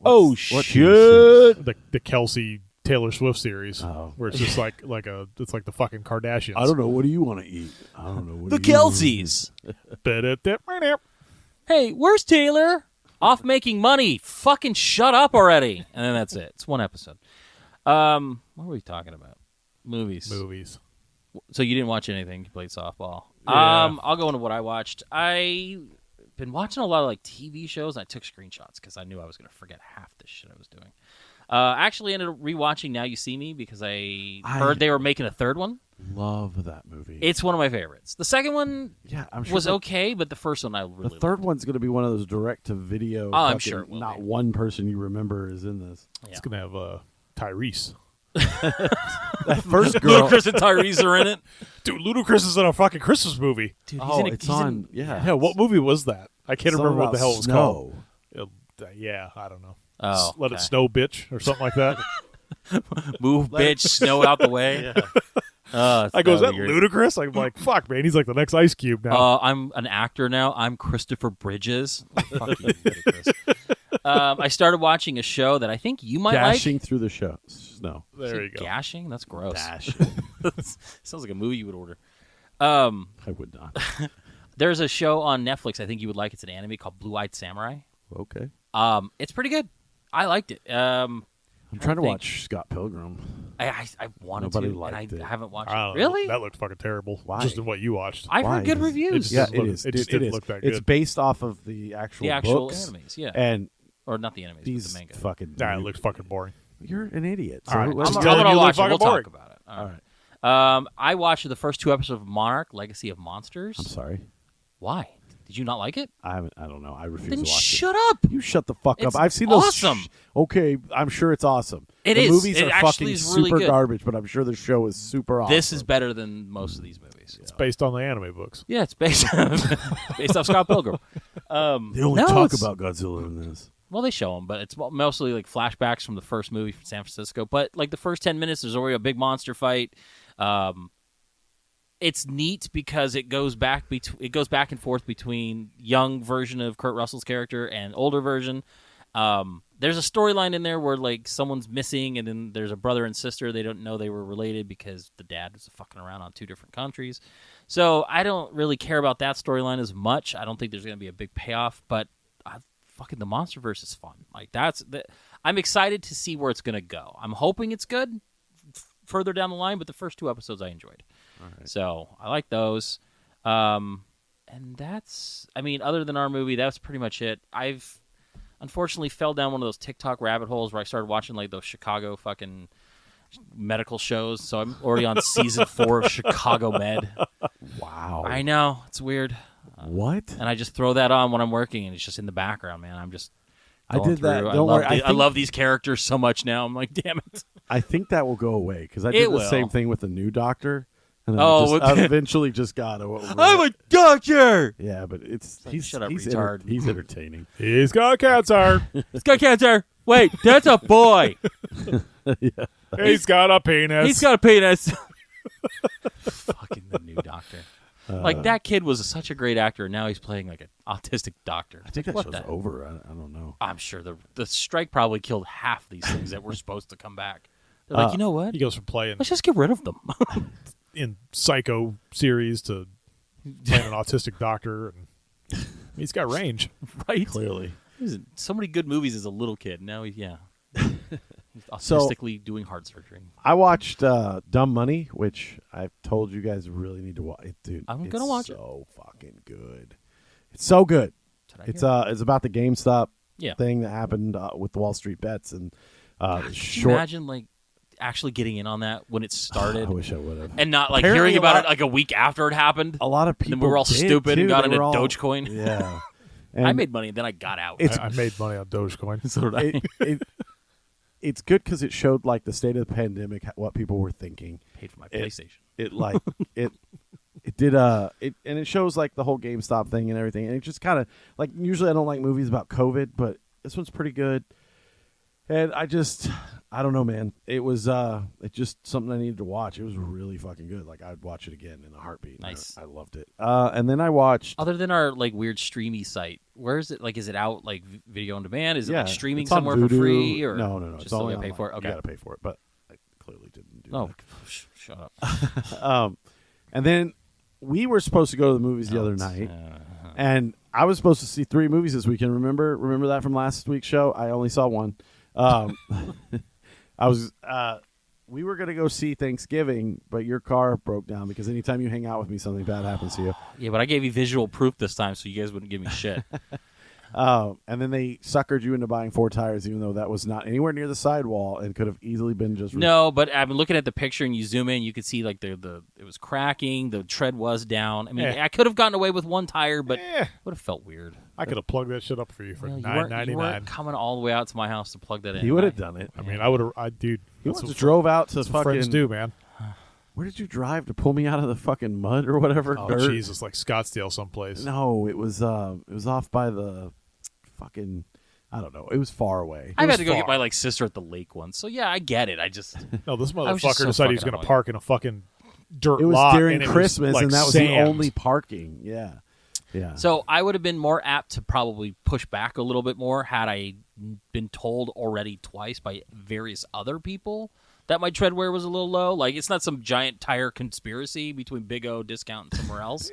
Oh,
what
shit.
The Kelsey Taylor Swift series,
Oh.
where it's just like it's like the fucking Kardashians.
I don't know. What do you want to eat? I don't know. What
The
do you wanna
Kelseys.
know.
Hey, where's Taylor? Off making money. Fucking shut up already. And then that's it. It's one episode. What were we talking about? Movies.
Movies.
So you didn't watch anything. You played softball.
Yeah.
I'll go into what I watched. I've been watching a lot of TV shows. And I took screenshots because I knew I was going to forget half the shit I was doing. I actually ended up rewatching Now You See Me because I heard they were making a third one.
Love that movie.
It's one of my favorites. The second one
yeah, I'm sure
was
the-
okay, but the first one I really
The third one's going to be one of those direct to video.
Oh, I'm sure it will
not
be.
one person you remember is in this.
Yeah.
It's gonna have Tyrese.
That first girl.
Ludacris and Tyrese are in it.
Dude, Ludacris is in a fucking Christmas movie.
Dude,
It's on. Yeah.
Yeah, what movie was that? I can't
Something
remember what the
about
hell it was
snow.
called. Yeah, I don't know.
Oh,
Let it
okay.
snow, bitch, or something like that.
Move, bitch, snow out the way.
I go, is that
would be great.
Ludacris? I'm like, fuck, man, he's like the next Ice Cube now.
I'm an actor now. I'm Christopher Bridges. Fuck you, Ludacris. I started watching a show that I think you might
Dashing through the show. Snow.
there you go.
Gashing? That's gross.
Dash.
Sounds like a movie you would order.
I would not.
There's a show on Netflix I think you would like. It's an anime called Blue Eyed Samurai.
Okay.
It's pretty good. I liked it.
I'm trying to
think.
watch Scott Pilgrim.
I wanted
Nobody
to,
liked
and
it.
I haven't watched
I
it.
don't know.
Really?
That looked fucking terrible.
Why?
Just in what you watched.
I've
Why?
heard good
It
reviews.
just-
Yeah,
doesn't
it
look-
is.
it
Dude,
just
it
didn't
is.
look that
It's
good.
based off of the actual
The actual
books,
animes, yeah.
and
Or not the animes, but
these
the manga.
fucking.
Nah, it looked fucking boring.
You're an idiot.
All right,
what-
just
I'm
telling
gonna
you,
watch it.
fucking
We'll
boring.
talk about it.
all right.
I watched the first 2 episodes of Monarch: Legacy of Monsters.
I'm sorry.
Why? Did you not like it?
I don't know. I refuse
Then
to watch
shut up.
it. You shut the fuck
It's
up. I've seen those.
awesome.
Okay, I'm sure it's awesome.
It
the
is.
movies
It
are
actually
fucking
is really
super
good.
garbage, but I'm sure the show is super awesome.
This is better than most of these movies.
It's based on the anime books.
Yeah, it's based based off Scott Pilgrim.
They only
no,
talk
it's-
about Godzilla in this.
Well, they show them, but it's mostly like flashbacks from the first movie from San Francisco. But like the first 10 minutes, there's already a big monster fight. It's neat because it goes back and forth between young version of Kurt Russell's character and older version. There's a storyline in there where like someone's missing, and then there's a brother and sister. They don't know they were related because the dad was fucking around on 2 different countries. So I don't really care about that storyline as much. I don't think there's going to be a big payoff, but fucking the MonsterVerse is fun. Like I'm excited to see where it's going to go. I'm hoping it's good further down the line, but the first 2 episodes I enjoyed.
Right.
So I like those. And that's, I mean, other than our movie, that's pretty much it. I've unfortunately fell down one of those TikTok rabbit holes where I started watching like those Chicago fucking medical shows. So I'm already on season 4 of Chicago Med.
Wow.
I know, it's weird.
What?
And I just throw that on when I'm working, and it's just in the background, man. I'm just
I
going
did that.
through.
Don't worry.
I love these characters so much now. I'm like, damn it.
I think that will go away because I
It
did the
will.
same thing with the new doctor. And then
Oh,
I
okay.
eventually just got over it.
I'm a doctor.
Yeah, but it's
like,
he's
shut up,
he's,
retard.
he's entertaining.
He's got cancer.
He's got cancer. Wait, that's a boy.
Yeah.
He's got a penis.
He's got a penis. Fucking the new doctor. Like that kid was such a great actor. And now he's playing like an autistic doctor.
I think that
What
show's
the-
over. I don't know.
I'm sure the strike probably killed half these things that were supposed to come back. They're like, you know what?
He goes from playing
Let's just get rid of them.
in Psycho series to playing an autistic doctor, and he's got range.
Right?
Clearly.
He was in so many good movies as a little kid. Now he's he's
So-
autistically doing heart surgery.
I watched Dumb Money, which I've told you guys really need to watch. Dude,
I'm
it's
gonna watch it.
so fucking good. It's so good.
Did I
It's
hear?
it's about the GameStop
Yeah.
thing that happened with the Wall Street bets and
Could you
short.
imagine like actually getting in on that when it started
I wish I would have.
and not like
Apparently
hearing
a
about
lot-
it like a week after it happened?
A lot of
And
people
then we were all
did,
stupid and
too.
got
They
into
were all-
Dogecoin.
Yeah.
I
And
made money and then I got out.
It's-
I made money on Dogecoin.
So did I.
it's good because it showed like the state of the pandemic, what people were thinking.
Paid for my
It-
PlayStation.
It like it did it and it shows like the whole GameStop thing and everything. And it just kind of like usually I don't like movies about COVID, but this one's pretty good. And I don't know, man. It was it's just something I needed to watch. It was really fucking good. Like I'd watch it again in a heartbeat.
Nice.
I loved it. And then I watched
Other than our like weird streamy site, where is it? Like, is it out like video on demand? Is it like streaming
it's on
somewhere for
Voodoo.
free? Or
No.
just
It's
still
only
gotta pay
online.
for it. Okay.
You got to pay for it, but I clearly didn't do
No,
that.
shut up.
And then we were supposed to go to the movies the other night, and I was supposed to see 3 movies this weekend. Remember that from last week's show? I only saw one. We were gonna go see Thanksgiving, but your car broke down because anytime you hang out with me, something bad happens to you.
Yeah, but I gave you visual proof this time, so you guys wouldn't give me shit.
And then they suckered you into buying 4 tires, even though that was not anywhere near the sidewall and could have easily been just
No, but I've been looking at the picture, and you zoom in, you could see like it was cracking, the tread was down. I mean,
Yeah.
I could have gotten away with 1 tire, but
Eh,
it would have felt weird.
I could have plugged that shit up for you for
Well,
$9.99.
you weren't coming all the way out to my house to plug that in.
He would have done it.
I mean, I would have. Dude,
He
that's
once
what
drove out to
that's what friends
fucking.
do, man.
Where did you drive to pull me out of the fucking mud or whatever?
Oh,
Dirt?
Jesus, like Scottsdale someplace.
No, it was off by the fucking. I don't know. It was far away.
I've
was
had to go get
far.
my like sister at the lake once, so yeah, I get it. I just
No, this
I was just
motherfucker
so
decided he was
fucking
going to
annoyed.
park in a fucking dirt
It was
lot.
during
and it
Christmas,
was, like,
and that was
sand.
the only parking. Yeah, yeah.
so I would have been more apt to probably push back a little bit more had I been told already twice by various other people that my tread wear was a little low. Like, it's not some giant tire conspiracy between Big O, Discount, and somewhere else.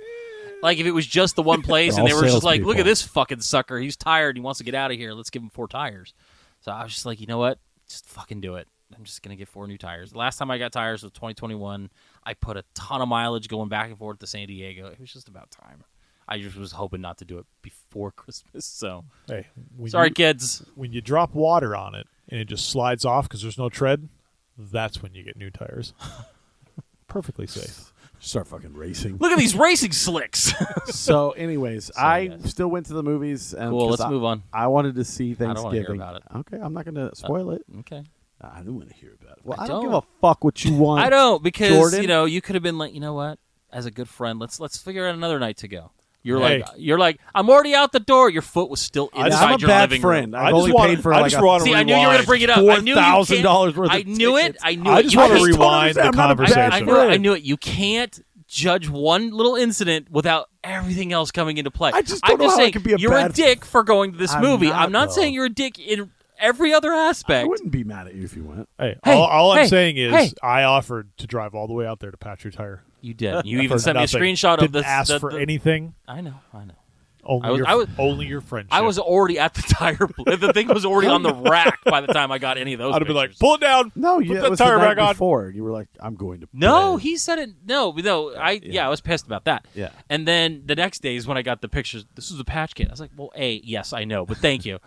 Like, if it was just the one place
They're
and they
all
were just like,
salespeople.
look at this fucking sucker. He's tired. He wants to get out of here. Let's give him 4 tires. So I was just like, you know what? Just fucking do it. I'm just going to get 4 new tires. The last time I got tires was 2021. I put a ton of mileage going back and forth to San Diego. It was just about time. I just was hoping not to do it before Christmas. So,
Hey, when
sorry,
you,
kids.
when you drop water on it and it just slides off because there's no tread, that's when you get new tires. Perfectly safe.
Start fucking racing.
Look at these racing slicks.
So, anyways, I
yes.
still went to the movies. And
Cool,
'cause
let's move on.
I wanted to see Thanksgiving.
I don't want to hear about it.
Okay, I'm not going to spoil it.
Okay.
I didn't want to hear about it. Well,
I
I don't give
don't.
a fuck what you want.
I don't, because
Jordan?
you could have been like, you know what? As a good friend, let's figure out another night to go. You're
Hey.
like, I'm already out the door. Your foot was still inside
I'm a
your
bad
living
friend.
room.
I've only paid for like
See, I knew you were going to bring it up. I knew you can't-
$4,000 worth of
I knew it.
tickets.
I knew
I
it.
just
You
want to
can't-
rewind the
I'm not a bad
conversation.
I knew it. I knew it. You can't judge one little incident without everything else coming into play.
I just don't
I'm
know
just
how I
saying,
could be a
you're a
bad
dick for going to this
I'm
movie.
not,
I'm not
though.
saying you're a dick in every other
I
aspect.
wouldn't be mad at you if you went.
Hey,
Hey,
all I'm
hey,
saying is
hey.
I offered to drive all the way out there to patch your tire.
You did. You
For
even sent me a
nothing.
screenshot of
Didn't
this.
ask for anything.
I know.
Only
I was-
only your friendship.
I was already at the tire. The thing was already on the rack by the time I got any of those.
I'd have been like,
pictures.
pull it down.
No,
put
you
that
that was
tire
the night
back on.
before. You were like, I'm going to
No,
play.
he said it. No. I was pissed about that.
Yeah.
And then the next day is when I got the pictures. This was a patch kit. I was like, well, yes, I know, but thank you.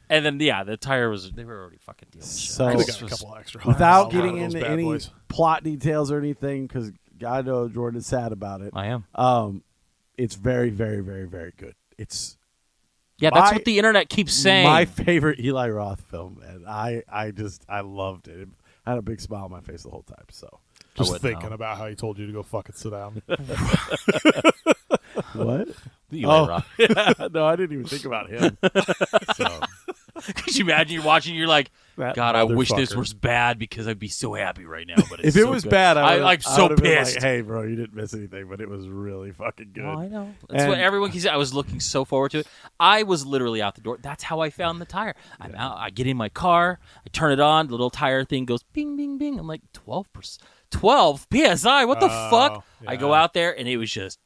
And then the tire was. They were already fucking dealing. with shit.
So-
I
I
just
got a
was-
couple extra.
Without
$100
getting
on those
into
bad
any
boys.
plot details or anything, because I know Jordan's sad about it.
I am.
It's very, very, very, very good. It's
Yeah, that's
my-
what the internet keeps saying.
my favorite Eli Roth film, and I loved it. I had a big smile on my face the whole time. So
Just
wouldn't
thinking
know.
about how he told you to go fucking sit down.
what?
Eli Roth.
No, I didn't even think about him. So
Could you imagine you're watching? You're like,
That
God, I wish this
motherfucker.
was bad because I'd be so happy right now. But it's
if it
so
was
good.
bad,
I'm
I
so
would've been
pissed.
Like, hey, bro, you didn't miss anything, but it was really fucking good.
Oh, I know. That's
And-
what everyone keeps saying. I was looking so forward to it. I was literally out the door. That's how I found the tire. I'm out. I get in my car. I turn it on. The little tire thing goes bing, bing, bing. I'm like, 12%. 12 PSI. What the fuck? I go
yeah.
out there, and it was just...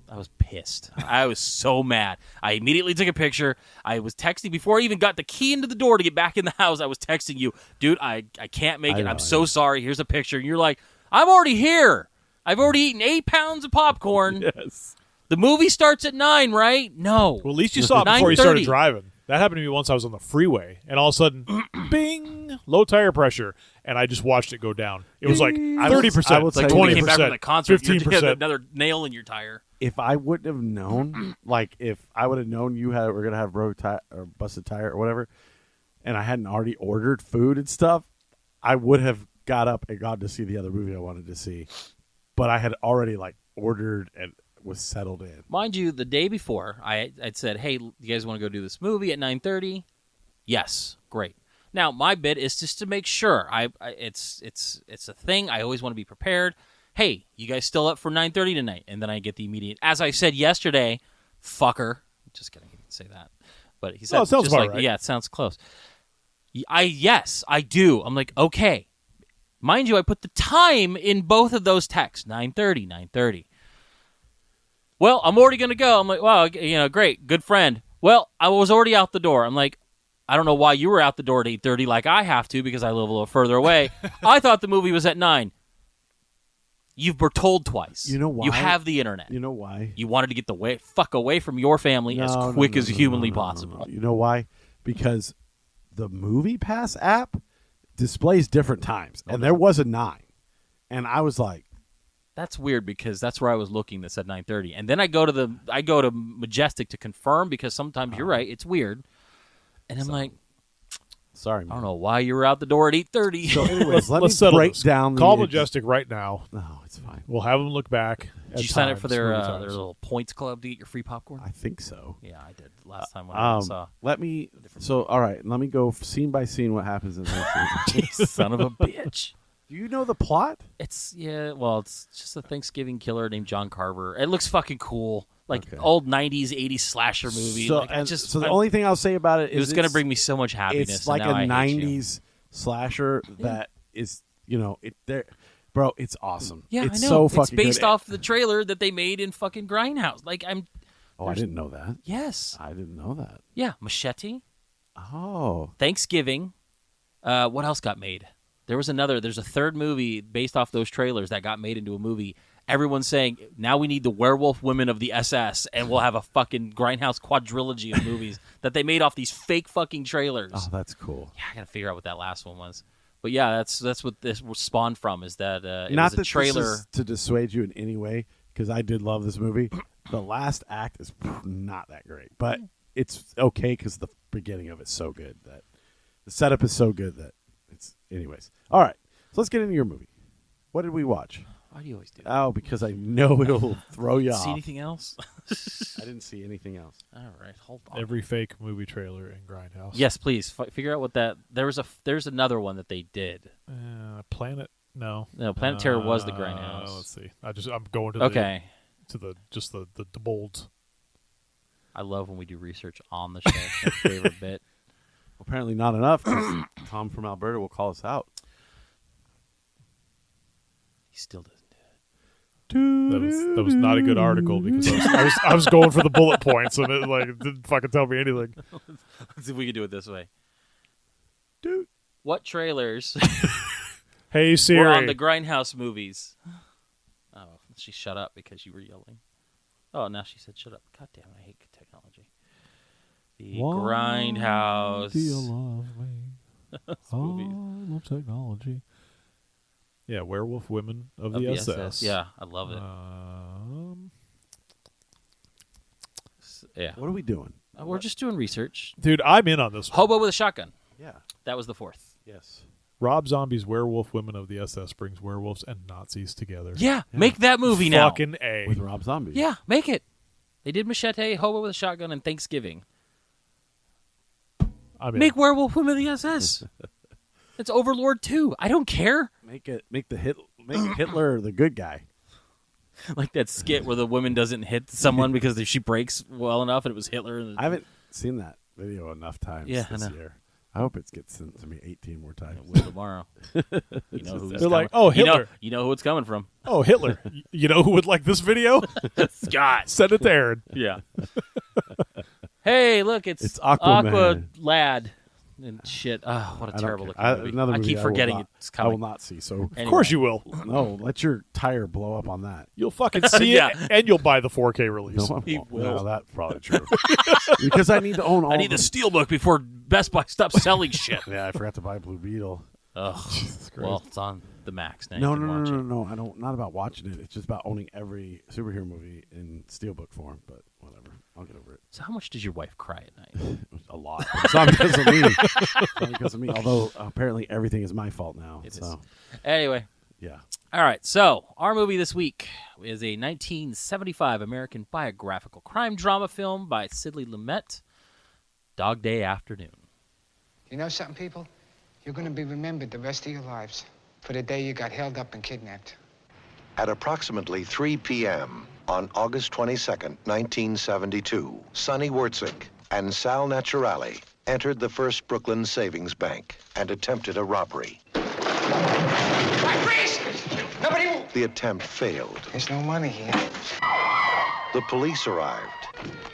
I was pissed. I was so mad. I immediately took a picture. I was texting before I even got the key into the door to get back in the house. I was texting you, dude, I can't make
I
it.
know,
I'm
I
so
know.
sorry. Here's a picture. And you're like, I'm already here. I've already eaten 8 pounds of popcorn.
Yes.
The movie starts at 9, right? No.
Well, at least you saw it before you started
9:30.
driving. That happened to me once I was on the freeway, and all of a sudden, bing, low tire pressure, and I just watched it go down. It was like
I will
30%,
It's like
tell
when
you
we came back from the
20%,
concert, you had
15%.
another nail in your tire.
If I wouldn't have known, like if I would have known were gonna have road tire or busted tire or whatever, and I hadn't already ordered food and stuff, I would have got up and gone to see the other movie I wanted to see. But I had already like ordered and was settled in.
Mind you, the day before, I'd said, hey, you guys want to go do this movie at 9:30? Yes. Great. Now, my bit is just to make sure. It's a thing. I always want to be prepared. Hey, you guys still up for 9:30 tonight? And then I get the immediate, as I said yesterday, fucker. Just kidding, he didn't say that. But he said,
it sounds
just
about
like,
right.
yeah, it sounds close. Yes, I do. I'm like, okay. Mind you, I put the time in both of those texts, 9:30, 9:30. Well, I'm already going to go. I'm like, wow, great, good friend. Well, I was already out the door. I'm like, I don't know why you were out the door at 8:30 like I have to because I live a little further away. I thought the movie was at 9. You were told twice.
You know why?
You have the internet.
You know why?
You wanted to get the fuck away from your family as
No,
quick
no,
as
no,
humanly
no, no,
possible.
no. You know why? Because the Movie Pass app displays different times, and there was a 9, and I was like,
That's weird because that's where I was looking. That said 9:30, and then I go to Majestic to confirm because sometimes you're right. It's weird, and I'm like,
sorry,
I
man.
don't know why you were out the door at 8:30.
So, anyways, let me
Let's settle
break
this.
down.
Call
the
Majestic right now.
No, it's fine.
We'll have them look back.
Did you sign up for their little points club to get your free popcorn?
I think so.
Yeah, I did last time when I saw.
Let me. So, all right. Let me go scene by scene. What happens in this?
Son of a bitch.
Do you know the plot?
It's it's just a Thanksgiving killer named John Carver. It looks fucking cool, like
Okay.
old '90s, '80s slasher movie.
So,
Like,
the only thing I'll say about it is
it was going to
it's-
bring me so much happiness.
It's like
and now
a
I hate you.
'90s slasher that is, there, bro. It's awesome.
Yeah,
it's
I know.
so
It's
fucking
based
good.
off the trailer that they made in fucking Grindhouse. Like
Oh, I didn't know that.
yes,
I didn't know that.
yeah, Machete,
Oh,
Thanksgiving. What else got made? There's a third movie based off those trailers that got made into a movie. Everyone's saying now we need the werewolf women of the SS, and we'll have a fucking Grindhouse quadrilogy of movies that they made off these fake fucking trailers.
oh, that's cool.
Yeah, I gotta figure out what that last one was. But yeah, that's what this was spawned from. Is that it
Not
was a
that
trailer?
this is to dissuade you in any way, because I did love this movie. The last act is not that great, but it's okay because the beginning of it's so good that the setup is so good that it's. Anyways, all right. So let's get into your movie. What did we watch?
Why do you always do that?
Oh, because I know it'll throw you
See
off.
anything else?
I didn't see anything else.
All right, hold on.
Every fake movie trailer in Grindhouse.
Yes, please figure out what that. There's another one that they did.
Planet. No.
No, Planet Terror was the Grindhouse.
Let's see. I'm going to
Okay.
the bold.
I love when we do research on the show. It's my favorite bit.
Apparently not enough. 'Cause Tom from Alberta will call us out.
He still doesn't do
That was not a good article because I was going for the bullet points and it didn't fucking tell me anything.
it. Let's see if we can do it this way.
Dude.
What trailers
Hey Siri.
were on the Grindhouse movies? Oh, she shut up because you were yelling. Oh, now she said shut up. God damn it, I hate technology. The Grindhouse.
Do you love me?
movie.
I love technology. Yeah, Werewolf Women of the SS.
Yeah, I love it. Yeah.
What are we doing?
We're just doing research.
Dude, I'm in on this one.
Hobo with a shotgun.
Yeah.
That was the fourth.
Yes.
Rob Zombie's Werewolf Women of the SS brings werewolves and Nazis together.
Yeah, make that movie now.
Fucking A.
With Rob Zombie.
Yeah, make it. They did Machete, Hobo with a Shotgun, and Thanksgiving.
I'm in.
Make Werewolf Women of the SS. It's Overlord 2. I don't care.
Make Hitler the good guy.
Like that skit where the woman doesn't hit someone because she breaks well enough, and it was Hitler. And
I haven't seen that video enough times
Yeah, I
this
know.
year. I hope it gets sent to me 18 more times.
It will tomorrow. You know who
They're like, oh, Hitler.
You know who it's coming from.
Oh, Hitler. You know who would like this video?
Scott.
Send it to Aaron.
Yeah. Hey, look, it's
Aquaman.
Aqua Lad and shit. Oh, what a
I don't
terrible
care.
looking movie.
Another
I
movie
keep forgetting
will not-
it's
I
coming.
will not see. So
Anyway.
Of course you will.
no, let your tire blow up on that.
You'll fucking see
Yeah.
it, and you'll buy the 4K release.
No, I
He
won't.
will.
No, that's probably true. Because I need to own all.
I need the
of them.
steelbook before Best Buy stops selling shit.
Yeah, I forgot to buy Blue Beetle.
Ugh. Well, it's on the Max now.
No,
You can watch it.
no. I don't. Not about watching it. It's just about owning every superhero movie in steelbook form. But whatever, I'll get over it.
So, how much does your wife cry at night?
A lot. It's not because of me. It's not because of me. Although apparently everything is my fault now.
It
so
is. Anyway,
yeah.
all right. So, our movie this week is a 1975 American biographical crime drama film by Sidley Lumet, Dog Day Afternoon.
You know something, people? You're going to be remembered the rest of your lives for the day you got held up and kidnapped.
At approximately 3 p.m. on August 22nd, 1972, Sonny Wurtzik and Sal Naturale entered the First Brooklyn Savings Bank and attempted a robbery.
Freeze! Nobody move!
The attempt failed.
There's no money here.
The police arrived.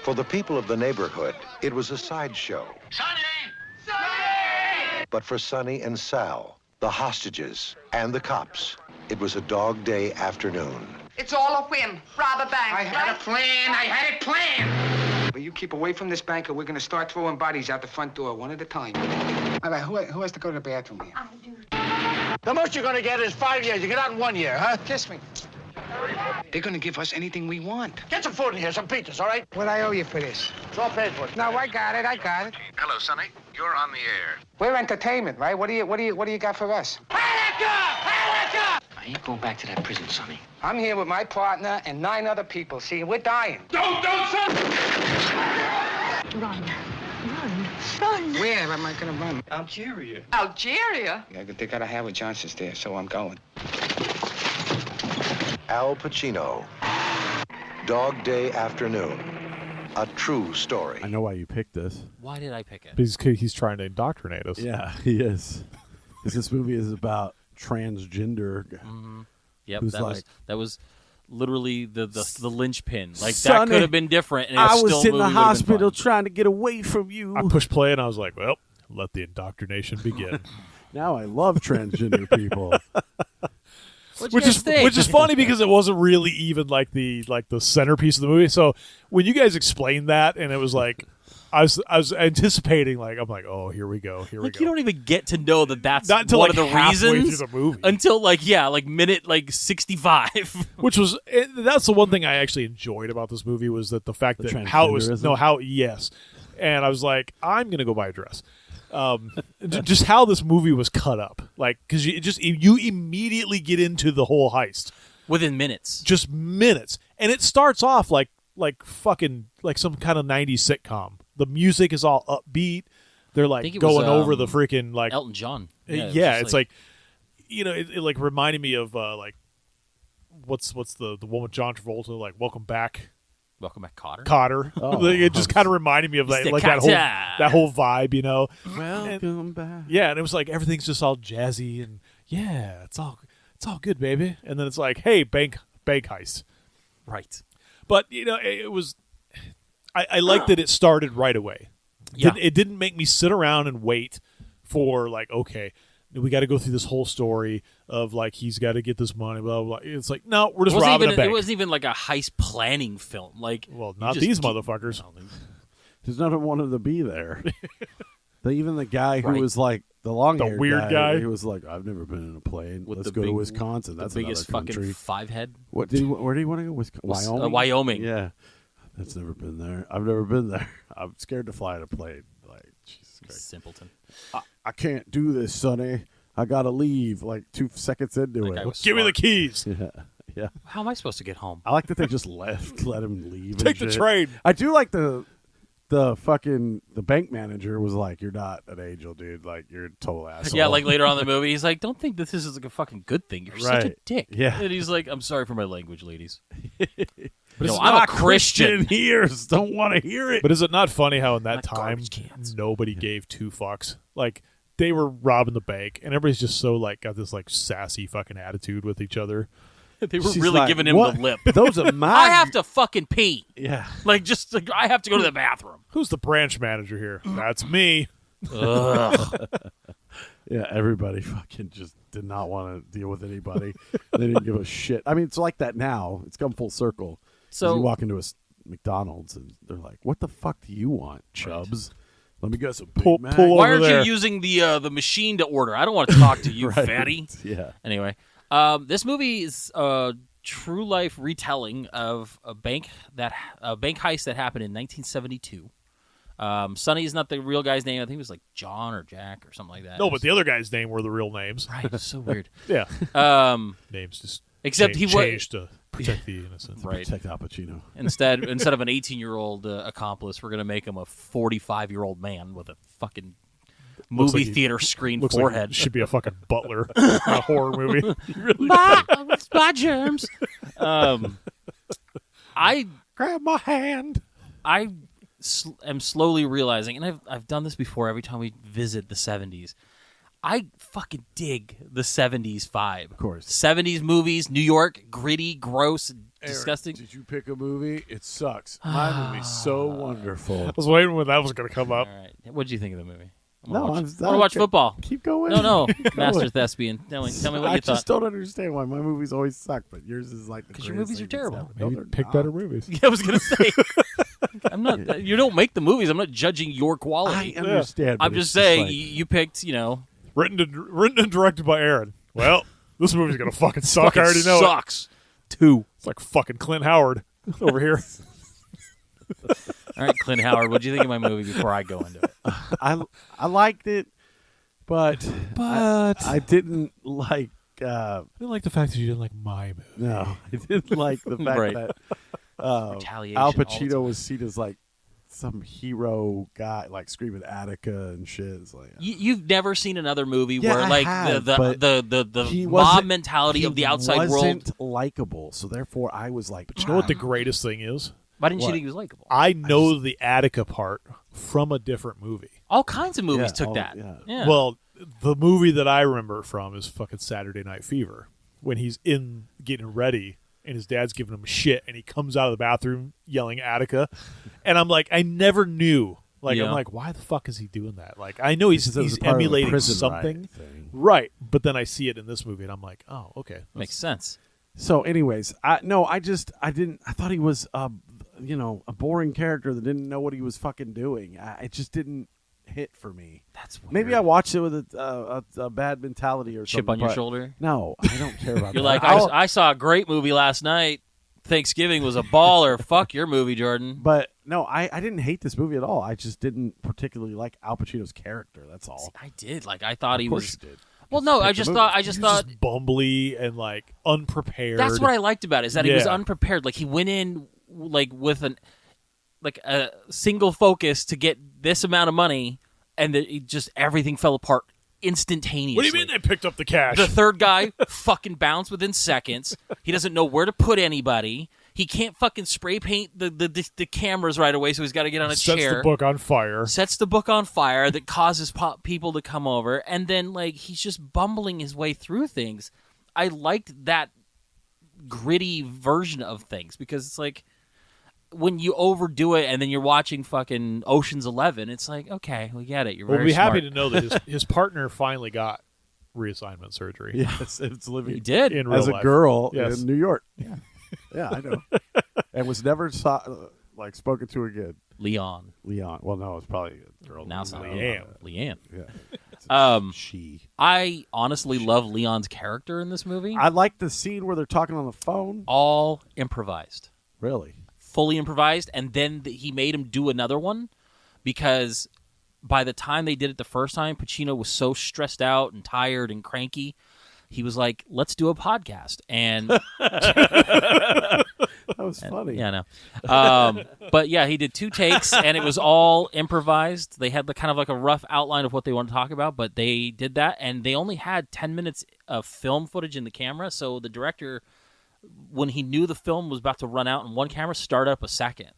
For the people of the neighborhood, it was a sideshow.
Sonny!
But for Sonny and Sal, the hostages, and the cops, it was a dog day afternoon.
It's all a whim. Rob a bank.
I had
right?
a plan. I had it planned. But you keep away from this bank or we're going to start throwing bodies out the front door one at a time. All right, who has to go to the bathroom here?
I do.
The most you're gonna get is 5 years. You get out in 1 year, huh?
Kiss me. They're going to give us anything we want.
Get some food in here, some pizzas, all right?
What I owe you for this?
It's all paid for.
No, I got it.
Hello, Sonny. You're on the air.
We're entertainment, right? What do you got for us?
I ain't going back to that prison, Sonny.
I'm here with my partner and 9 other people. See, we're dying.
Run. Run.
Where am I going to run?
Algeria.
Algeria?
Yeah, they got a Howard Johnson's there, so I'm going.
Al Pacino. Dog Day Afternoon. A true story.
I know why you picked this.
Why did I pick it?
He's trying to indoctrinate us.
Yeah, he is. 'Cause this movie is about transgender.
Yep,
Who's
that was literally the linchpin. Like that
Sonny,
could have been different. And it
I
was
was
still
in the
movie would've been
hospital
fun.
trying to get away from you.
I pushed play and I was like, well, let the indoctrination begin.
Now I love transgender people.
What'd you guys think?
which is funny because it wasn't really even like the centerpiece of the movie. So when you guys explained that and it was like I was anticipating, like, I'm like, oh, here we go.
Like, you don't even get to know that that's
Not until,
one
like,
of the
halfway
reasons
through the movie.
until like minute 65.
Which was that's the one thing I actually enjoyed about this movie was that the fact that
transgenderism?
And I was like, I'm gonna go buy a dress. Just how this movie was cut up, like, because you immediately get into the whole heist
Within minutes.
just minutes, and it starts off like fucking like some kind of 90s sitcom. The music is all upbeat. They're like
think it was,
going over the freaking like
Elton John.
yeah,
was
it's like it like reminded me of like what's the one with John Travolta, like Welcome Back
Welcome Back, Cotter.
Cotter.
Oh.
It just kind of reminded me of that,
Mr.
like
Cotter.
that whole vibe, you know.
Welcome back.
Yeah, and it was like everything's just all jazzy and yeah, it's all good, baby. And then it's like, hey, bank heist.
Right.
But it was. I liked that it started right away.
Yeah.
It didn't make me sit around and wait for like, okay, we got to go through this whole story of like he's got to get this money, blah blah. It's like, no, we're just robbing a bank.
It wasn't even like a heist planning film. Like,
Well,
you
not
just
these
keep-
motherfuckers.
There's none of wanted to be there. Even the guy who
Right.
was like the long-haired
weird guy?
he was like, I've never been in a plane.
With
Let's
the
go to
big-
Wisconsin. That's
the biggest
another
fucking
country.
five-head.
Where did he want to go? Wyoming.
Wyoming.
Yeah, that's never been there. I've never been there. I'm scared to fly in a plane. Like, Jesus Christ.
Simpleton.
I can't do this, Sonny. I gotta leave. Like 2 seconds into
That guy
it.
was
Give me the
smart.
keys.
Yeah.
How am I supposed to get home?
I like that they just let him leave. and
Take the
shit.
train.
I do like the bank manager was like, "You're not an angel, dude. Like, you're a total asshole."
Yeah, like later on in the movie, he's like, "Don't think this is like a fucking good thing. You're such a
Right.
dick."
Yeah.
and he's like, "I'm sorry for my language, ladies."
but
No, I'm a Christian.
Ears don't want to hear it.
But is it not funny how in that
Not
time
garbage cans.
nobody gave two fucks? Like they were robbing the bank, and everybody's just so like got this like sassy fucking attitude with each other.
They were
She's
really
like,
giving him
"What?
the lip.
Those are my.
I have to fucking pee.
Yeah.
Like, just like, I have to go to the bathroom.
Who's the branch manager here? That's me.
Ugh.
Yeah, everybody fucking just did not want to deal with anybody. They didn't give a shit. I mean, it's like that now. It's come full circle. 'Cause
So-
you walk into a McDonald's and they're like, "What the fuck do you want, Chubbs? Let me get some Big
Pull
Mac."
over
Why aren't
there.
you using the machine to order? I don't want to talk to you,
Right.
fatty.
Yeah.
Anyway, this movie is a true life retelling of a bank heist that happened in 1972. Sonny is not the real guy's name. I think it was like John or Jack or something like that.
No, but the other guy's name were the real names.
right, it's so weird.
Yeah,
Names
just
except he was
changed to protect the innocent.
right.
Protect Al Pacino.
Instead of an 18-year-old accomplice, we're gonna make him a 45-year-old man with a fucking
Looks
movie
like he-
theater screen
Looks
forehead.
like should be a fucking butler in a horror movie.
Spot germs. I
Grab my hand.
am slowly realizing, and I've done this before. Every time we visit the 70s, I fucking dig the 70s vibe. Of
course.
70s movies, New York, gritty, gross, disgusting.
Did you pick a movie? It sucks. My movie's so wonderful.
I was waiting when that was going to come up.
All right, what did you think of the movie? I
No,
want
I'm
to watch
okay.
football.
Keep going.
No,
Keep
Master
going.
Thespian. Tell me what
I
you
just
thought.
don't understand why my movies always suck, but yours is like the
'Cause your
greatest
movies are
thing that's
terrible.
happened. No,
Maybe
they're
pick
not.
better movies.
Yeah, I was gonna say. I'm not. You don't make the movies. I'm not judging your quality.
I understand. but
I'm
it's
just saying
like-
you picked.
Written and directed by Aaron. Well, this movie's going to fucking suck.
Fucking
I already know it.
sucks. 2.
It's like fucking Clint Howard over here.
All right, Clint Howard. What do you think of my movie before I go into it?
I liked it, but I didn't like.
I didn't like the fact that you didn't like my movie.
No, I didn't like the fact
Right.
that
Retaliation.
Al
all the
Pacino
time.
was seen as like some hero guy, like screaming Attica and shit. It's like
You've never seen another movie
Yeah,
where
I
like
have,
the
but
the
he
mob
wasn't-
mentality
he
of the outside world.
wasn't likable. So therefore, I was like,
But you know what the greatest thing is?
Why didn't you
What?
think he was likable?
I know the Attica part from a different movie.
All kinds of movies
Yeah,
took
all-
that.
yeah.
Yeah.
Well, the movie that I remember from is fucking Saturday Night Fever when he's in getting ready and his dad's giving him shit and he comes out of the bathroom yelling Attica. And I'm like, I never knew. Like,
Yeah.
I'm like, why the fuck is he doing that? Like, I know he's
Because it was part of the
emulating
prison
something.
riot thing.
Right. But then I see it in this movie and I'm like, oh, okay.
Makes sense.
So, anyways, I thought he was a boring character that didn't know what he was fucking doing. It just didn't hit for me.
That's weird.
Maybe I watched it with a bad mentality or
Chip
something.
on your
but
shoulder.
No, I don't care about
You're
that.
like, I saw a great movie last night. Thanksgiving was a baller. Fuck your movie, Jordan.
But no, I didn't hate this movie at all. I just didn't particularly like Al Pacino's character. That's all.
I did. Like, I thought he
Of course
was.
you did.
Well, no, I
picked the
just
movie.
thought.
He was just bumbly and like unprepared.
That's what I liked about it, is that he was
Yeah.
unprepared. Like, he went in like with a single focus to get this amount of money, and everything fell apart instantaneously.
What do you mean they picked up the cash?
The third guy fucking bounced within seconds. He doesn't know where to put anybody. He can't fucking spray paint the cameras right away, so he's got to get on a
Sets
chair.
the book on fire.
Sets the book on fire that causes people to come over, and then like he's just bumbling his way through things. I liked that gritty version of things because it's like when you overdo it and then you're watching fucking Ocean's 11, it's like, okay, we get it. You're
We'll
very
be happy
smart.
to know that his partner finally got reassignment surgery.
Yes, it's living
He did.
in real
as a
life.
girl
Yes.
in New York. Yeah, yeah, I know. And was never spoken to again.
Leon.
Leon. Well, no, it's probably a girl.
Now it's not
Leanne.
Leanne.
Yeah. She.
I honestly love Leon's character in this movie.
I like the scene where they're talking on the phone.
All improvised.
Really?
Fully improvised, and then he made him do another one because by the time they did it the first time, Pacino was so stressed out and tired and cranky. He was like, "Let's do a podcast," and
That was funny.
yeah, no, but yeah, he did 2 takes, and it was all improvised. They had kind of like a rough outline of what they wanted to talk about, but they did that, and they only had 10 minutes of film footage in the camera. So the director, when he knew the film was about to run out in one camera, started up a second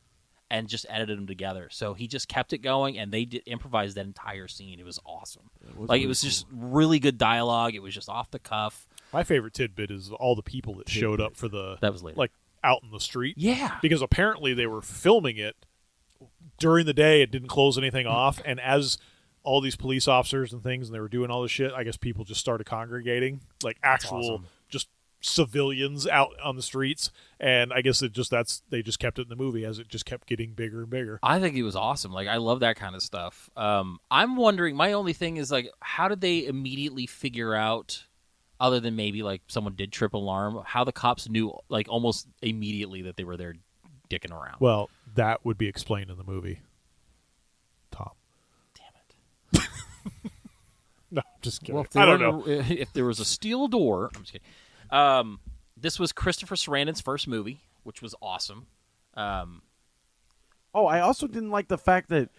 and just edited them together. So he just kept it going, and they improvised that entire scene. It was awesome. It was just really good dialogue. It was just off the cuff.
My favorite tidbit is all the people that showed up for the
That was later.
like out in the street.
Yeah.
Because apparently they were filming it during the day. It didn't close anything off, and as all these police officers and things, and they were doing all this shit, I guess people just started congregating, like actual
awesome.
just civilians out on the streets, and I guess they just kept it in the movie as it just kept getting bigger and bigger.
I think it was awesome. Like, I love that kind of stuff. I'm wondering, my only thing is, like, how did they immediately figure out, other than maybe, like, someone did trip alarm, how the cops knew, like, almost immediately that they were there dicking around?
Well, that would be explained in the movie, Tom.
Damn it.
No, I'm just kidding.
Well,
I don't know.
If there was a steel door... I'm just kidding. This was Christopher Sarandon's first movie, which was awesome.
Oh, I also didn't like the fact that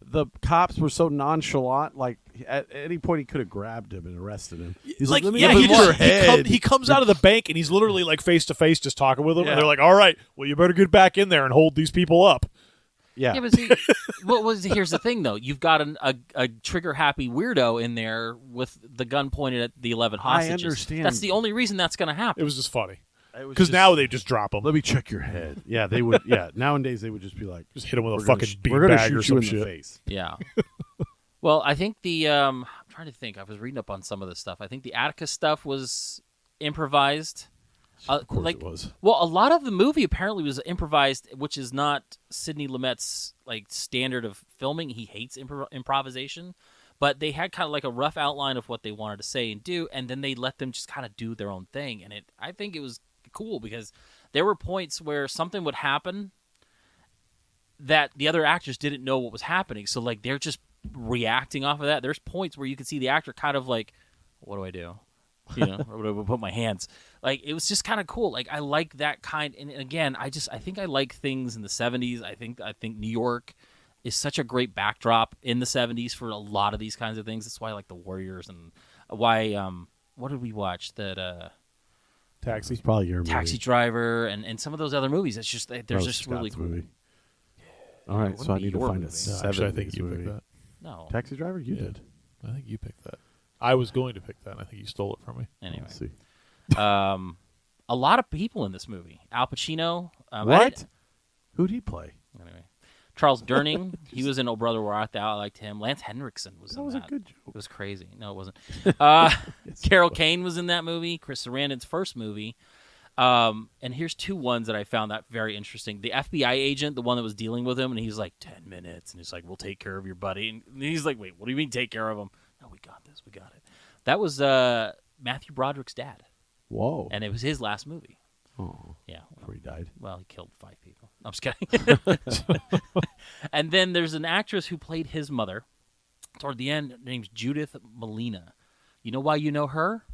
the cops were so nonchalant. Like, at any point, he could have grabbed him and arrested him. He's like, let me
yeah,
look
he
at
just
your head.
he comes out of the bank and he's literally like face to face just talking with them,
Yeah.
and they're like, "All right, well, you better get back in there and hold these people up."
Yeah.
Yeah, but see, here's the thing, though. You've got a trigger-happy weirdo in there with the gun pointed at the 11 hostages.
understand.
That's the only reason that's going to happen.
It was just funny
It was
because
just-
now they just drop them,
let me check your head. Yeah, they would. Yeah, nowadays they would just be like,
just hit them with a
we're gonna
fucking
we're gonna
beanbag
shoot
or
you
some
in
shit.
the face.
Yeah. Well, I think I'm trying to think. I was reading up on some of this stuff. I think the Atticus stuff was improvised.
Of course it was.
Well, a lot of the movie apparently was improvised, which is not Sidney Lumet's like standard of filming. He hates improvisation, but they had kind of like a rough outline of what they wanted to say and do, and then they let them just kind of do their own thing. And I think it was cool because there were points where something would happen that the other actors didn't know what was happening, so like they're just reacting off of that. There's points where you could see the actor kind of like, what do I do? You know, where do I put my hands? Like, it was just kind of cool. Like, I like that kind. And again, I think I like things in the 70s. I think New York is such a great backdrop in the 70s for a lot of these kinds of things. That's why I like the Warriors and why what did we watch that
Taxi.
It's probably your movie.
Taxi Driver and some of those other movies. It's just they're
That was
just really
Scott's
cool.
movie. All right,
It
so I
wouldn't be
need to
your
find
movie.
a
No,
70s
Actually, I think you
movie.
picked that.
No.
Taxi Driver, you
Yeah.
did.
I think you picked that. I was going to pick that, and I think you stole it from me.
Anyway.
Let's see.
A lot of people in this movie. Al Pacino.
What? Who'd he play?
Anyway, Charles Durning. He was in Oh Brother Where Art Thou. I liked him. Lance Henriksen was
That
in
was
that.
a good joke.
It was crazy. No, it wasn't. Carol Kane was in that movie. Chris Sarandon's first movie. And here's two ones that I found that very interesting. The FBI agent, the one that was dealing with him, and he's like, 10 minutes. And he's like, we'll take care of your buddy. And he's like, wait, what do you mean take care of him? No, we got this. We got it. That was Matthew Broderick's dad.
Whoa.
And it was his last movie.
Oh.
Yeah.
Before he died.
Well, he killed 5 people. I'm just kidding. And then there's an actress who played his mother toward the end. Her name's Judith Malina. You know why you know her?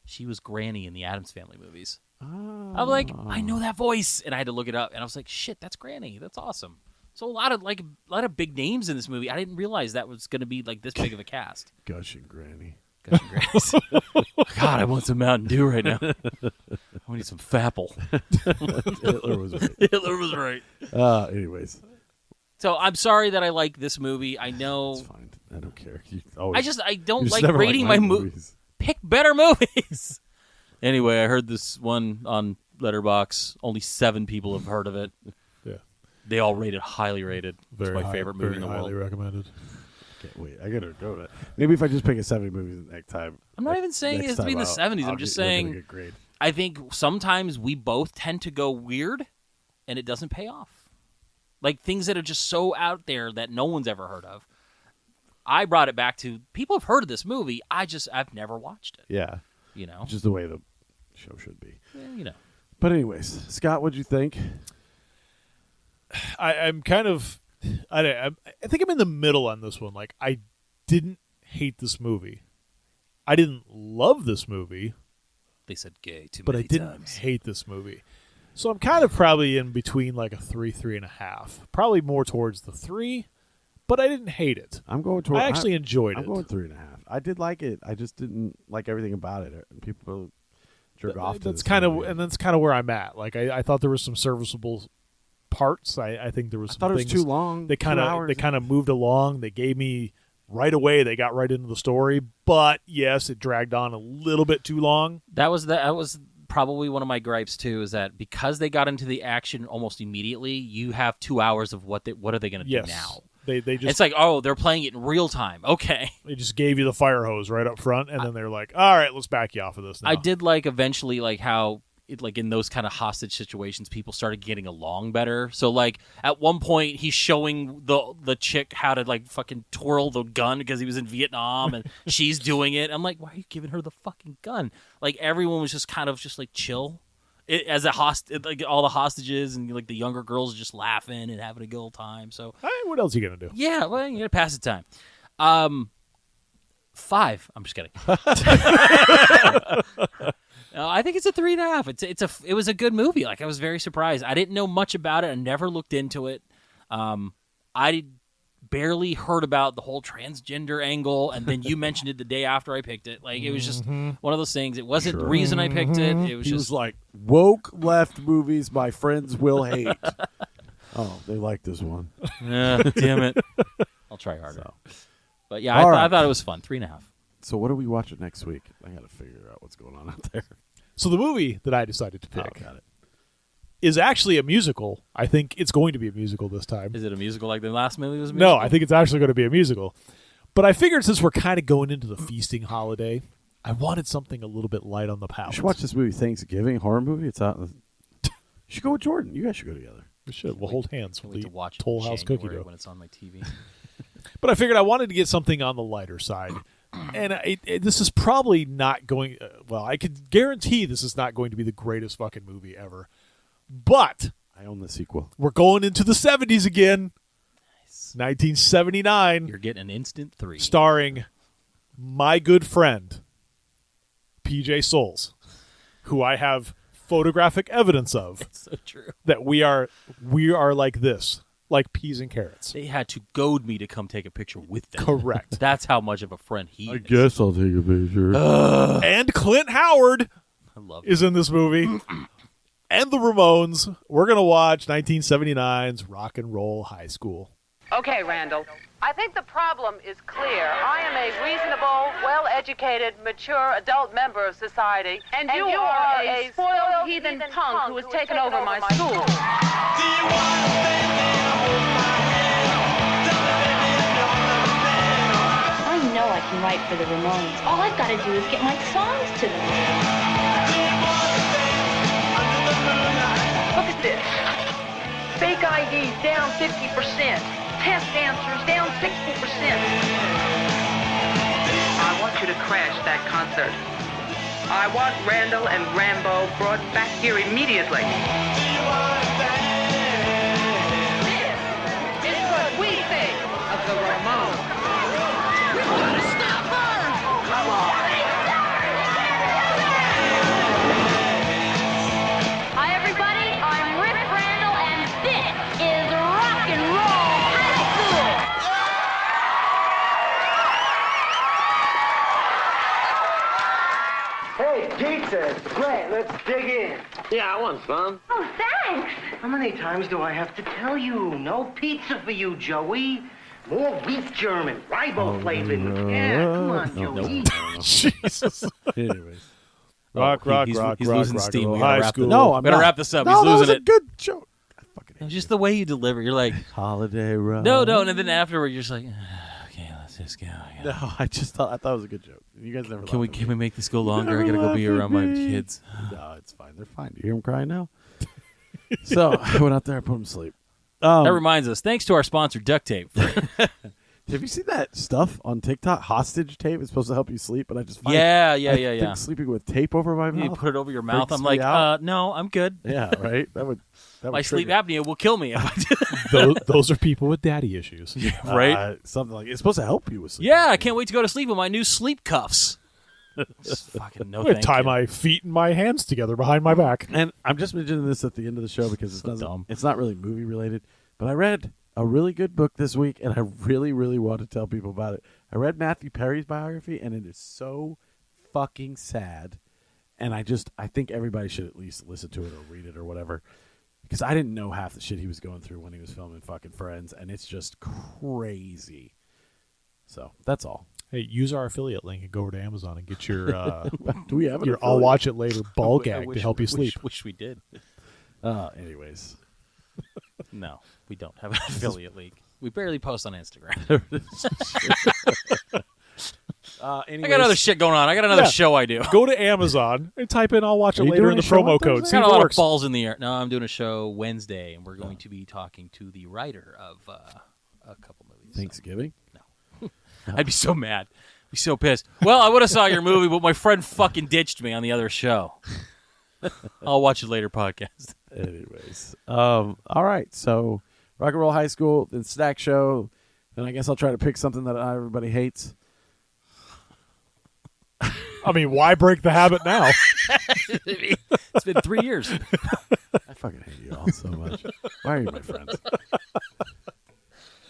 She was Granny in the Addams Family movies.
Oh.
I'm like, I know that voice, and I had to look it up, and I was like, shit, that's Granny. That's awesome. So a lot of big names in this movie. I didn't realize that was going to be like this big of a cast.
Gushing Granny.
Gushing Granny. God, I want some Mountain Dew right now. I need some Fapple.
Hitler was right.
Hitler was right.
Anyways.
So I'm sorry that I like this movie. I know.
It's fine. I don't care.
I don't
you
like
never
rating my
movies.
Pick better movies. Anyway, I heard this one on Letterboxd. Only 7 people have heard of it.
Yeah.
They all rate it highly rated.
Very
it's my favorite movie in the
highly
world.
recommended.
Can't wait. I gotta go to. Maybe if I just pick a 70 movies next time.
I'm not even saying it has to be in the 70s. I'm just saying I think sometimes we both tend to go weird, and it doesn't pay off. Like things that are just so out there that no one's ever heard of. I brought it back to people have heard of this movie. I've never watched it.
Yeah.
You know,
just the way the show should be.
Yeah, you know.
But anyways, Scott, what'd you think?
I'm kind of, I think I'm in the middle on this one. Like, I didn't hate this movie. I didn't love this movie.
They said gay too
but
many
I didn't
times.
hate this movie. So I'm kind of probably in between like a 3.5. Probably more towards the 3, but I didn't hate it.
I'm going toward.
I actually enjoyed it.
I'm going 3.5. I did like it. I just didn't like everything about it. People jerk off to
that's
this
kind
movie.
of, and that's kind of where I'm at. Like I thought there was some serviceable parts. I think there was.
I
some
thought it was
things
too long.
They kind of moved along. They gave me right away. They got right into the story, but yes, it dragged on a little bit too long.
That was probably one of my gripes too. Is that because they got into the action almost immediately, you have 2 hours of what are they going to do now?
They just
it's like, oh, they're playing it in real time. Okay.
They just gave you the fire hose right up front, and then they're like, all right, let's back you off of this now.
I did like eventually like how it, like in those kind of hostage situations, people started getting along better. So like at one point he's showing the chick how to like fucking twirl the gun because he was in Vietnam and she's doing it. I'm like, why are you giving her the fucking gun? Like everyone was just kind of just like chill. As a like all the hostages and like the younger girls just laughing and having a good old time. So
what else are you gonna do?
Yeah, well, you gotta pass the time. 5. I'm just kidding. No, I think it's a 3.5. It was a good movie. Like I was very surprised. I didn't know much about it. I never looked into it. I barely heard about the whole transgender angle, and then you mentioned it the day after I picked it. Like it was just one of those things. It wasn't the reason I picked it. It was
he
just
was like woke left movies my friends will hate. Oh, they like this one.
Damn it. I'll try harder. But yeah, I thought it was fun. 3.5.
So what are we watching next week? I got to figure out what's going on out there.
So the movie that I decided to pick
got it.
is actually a musical. I think it's going to be a musical this time.
Is it a musical like the last movie was a musical?
No, I think it's actually going to be a musical. But I figured since we're kind of going into the feasting holiday, I wanted something a little bit light on the palate.
You should watch this movie, Thanksgiving horror movie. It's out. You should go with Jordan. You guys should go together.
We should. We'll hold hands.
Can't
We'll
wait to
eat
watch it
Toll
in
House cookie
January
dough.
when it's on my TV.
But I figured I wanted to get something on the lighter side. And this is probably not going... well, I could guarantee this is not going to be the greatest fucking movie ever. But...
I own the sequel.
We're going into the 70s again.
Nice.
1979.
You're getting an instant 3.
Starring my good friend, PJ Souls, who I have photographic evidence of.
It's so true.
That we are like this. Like peas and carrots.
They had to goad me to come take a picture with them.
Correct.
That's how much of a friend he is.
I guess I'll take a picture.
And Clint Howard
I love
is in this movie. And the Ramones. We're going to watch 1979's Rock and Roll High School.
Okay, Randall. I think the problem is clear. I am a reasonable, well-educated, mature adult member of society. And you are a spoiled heathen punk who has taken over my school.
I know I can write for the Ramones. All I've got to do is get my songs to them.
this. Fake IDs down 50%. Test answers down 60%. I want you to crash that concert. I want Randall and Rambo brought back here immediately. This is what we think of the Ramones. We want to stop her! Come on!
Hi, everybody. I'm Rick Randall, and this is Rock and Roll High School.
Hey, pizza. Great, let's dig in.
Yeah, I want some.
Oh, thanks.
How many times do I have to tell you? No pizza for you, Joey. More beef German, riboflavin. Yeah, come on, Joey.
Jesus.
Anyways.
Rock,
he's
rock,
losing
rock,
steam.
roll,
We gotta
high
wrap
school.
No, I'm
Better
not.
wrap this up.
No,
He's
that
losing
was a
it.
good joke. I fucking hate
Just the way you deliver. You're like,
Holiday Road.
no, and then afterward, you're just like, okay, let's just go.
No, I thought it was a good joke. You guys never.
Can we
laughed at me.
make this go longer? I
never
gotta go be
laugh at
around my
me.
kids.
No, it's fine. They're fine. Do you hear them crying now? So I went out there and put them to sleep.
That reminds us. Thanks to our sponsor, Duct Tape.
Have you seen that stuff on TikTok? Hostage tape is supposed to help you sleep, but I just find
Yeah.
I think sleeping with tape over my
You
mouth.
put it over your mouth.
freaks
I'm
me
like,
out.
no, I'm good.
Yeah, right. That would
My sleep
trigger.
apnea will kill me if I do.
Those are people with daddy issues.
Right?
Something like it's supposed to help you with sleep.
Yeah, I can't wait to go to sleep with my new sleep cuffs. Just fucking no
I'm gonna
thank
tie
you.
my feet and my hands together behind my back.
And I'm just mentioning this at the end of the show because
So dumb.
it's not really movie related, but I read a really good book this week, and I really, really want to tell people about it. I read Matthew Perry's biography, and it is so fucking sad. And I think everybody should at least listen to it or read it or whatever, because I didn't know half the shit he was going through when he was filming fucking Friends, and it's just crazy. So that's all.
Hey, use our affiliate link and go over to Amazon and get your
Do we have an
your I'll
affiliate?
watch it later ball
I
gag
wish-
to help you sleep.
Wish we did.
Anyways.
No, we don't have an affiliate link. We barely post on Instagram. I got other shit going on. I got another
Yeah.
show I do.
Go to Amazon and type in I'll watch it
Are you
later
doing
in the
a show on
promo code.
Thursday?
See
Got
if
a
it
lot
works.
of balls in the air. No, I'm doing a show Wednesday, and we're going to be talking to the writer of a couple movies.
Thanksgiving?
I'd be so mad. Be so pissed. Well, I would have saw your movie, but my friend fucking ditched me on the other show. I'll watch it later podcast.
Anyways. All right. So Rock and Roll High School, then Snack Show. Then I guess I'll try to pick something that not everybody hates.
I mean, why break the habit now?
It's been 3 years.
I fucking hate you all so much. Why are you my friends?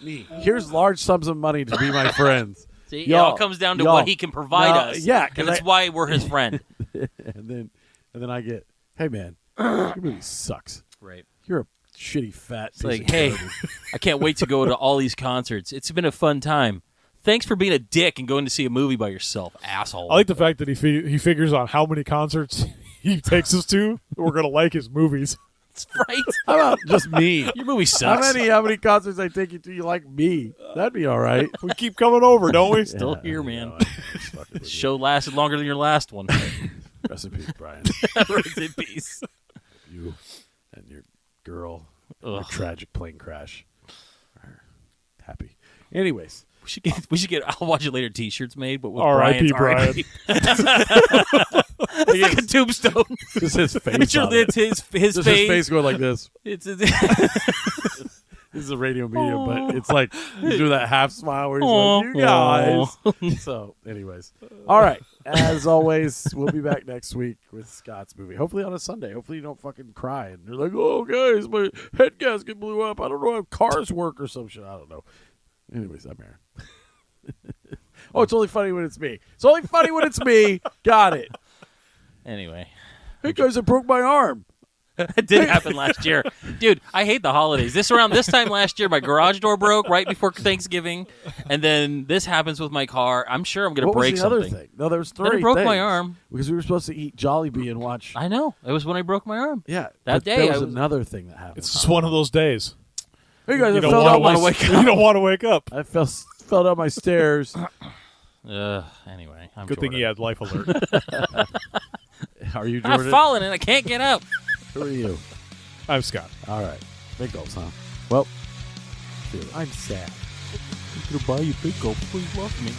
Me. Here's large sums of money to be my friends.
See, it
Y'all-
all comes down to
y'all-
what he can provide
no,
us.
yeah, 'cause
and that's
I-
why we're his friend.
and then I get, hey man, your movie sucks.
Right.
You're a shitty fat.
It's like, hey, I can't wait to go to all these concerts. It's been a fun time. Thanks for being a dick and going to see a movie by yourself, asshole.
I like the fact that he figures on how many concerts he takes us to. We're gonna like his movies.
That's right.
How about just me?
Your movie
How
sucks.
many concerts I take you to? You like me? That'd be all right.
We keep coming over, don't we?
Still
Yeah,
here,
I
man.
know, I'm just fucking with
This show lasted longer than your last one.
you. Rest in peace, Brian.
Rest in peace.
You and your girl. Your
Ugh.
tragic plane crash. Are happy. Anyways.
We should get I'll watch it later T-shirts made, but with
R.I.P.
Brian's R.I.P. It's like a tombstone.
Just his face.
It's
on it.
his
Just his face going like this.
It's
This is a radio medium, but it's like he's doing that half smile where he's
Aw.
like, "You guys." So, anyways, all right. As always, we'll be back next week with Scott's movie. Hopefully on a Sunday. Hopefully you don't fucking cry and you're like, "Oh, guys, my head gasket blew up. I don't know how cars work or some shit. I don't know." Anyways, I'm Aaron. Oh, it's only funny when it's me. It's only funny when it's me. Got it.
Anyway,
Hey guys, I broke my arm.
it did happen last year, dude. I hate the holidays. Around this time last year, my garage door broke right before Thanksgiving, and then this happens with my car. I'm sure I'm gonna
What
break
was the other
something.
thing? No, there was
Then I
three.
broke my
things.
arm.
Because we were supposed to eat Jollibee and watch.
I know it was when I broke my arm.
Yeah,
That
but
day
there
I
was
was-
another thing that happened.
It's just one of those days.
Hey guys, I
You don't
fell down
want
my
to wake up. You don't want to wake up.
I fell down my stairs.
Anyway, I'm
Good thing
Jordan.
he had life alert.
Are you
I've
Jordan?
fallen and I can't get up.
Who are you?
I'm Scott.
All right. Big gulps, huh? Well,
I'm sad.
I'm gonna buy you big gulp. Please love me.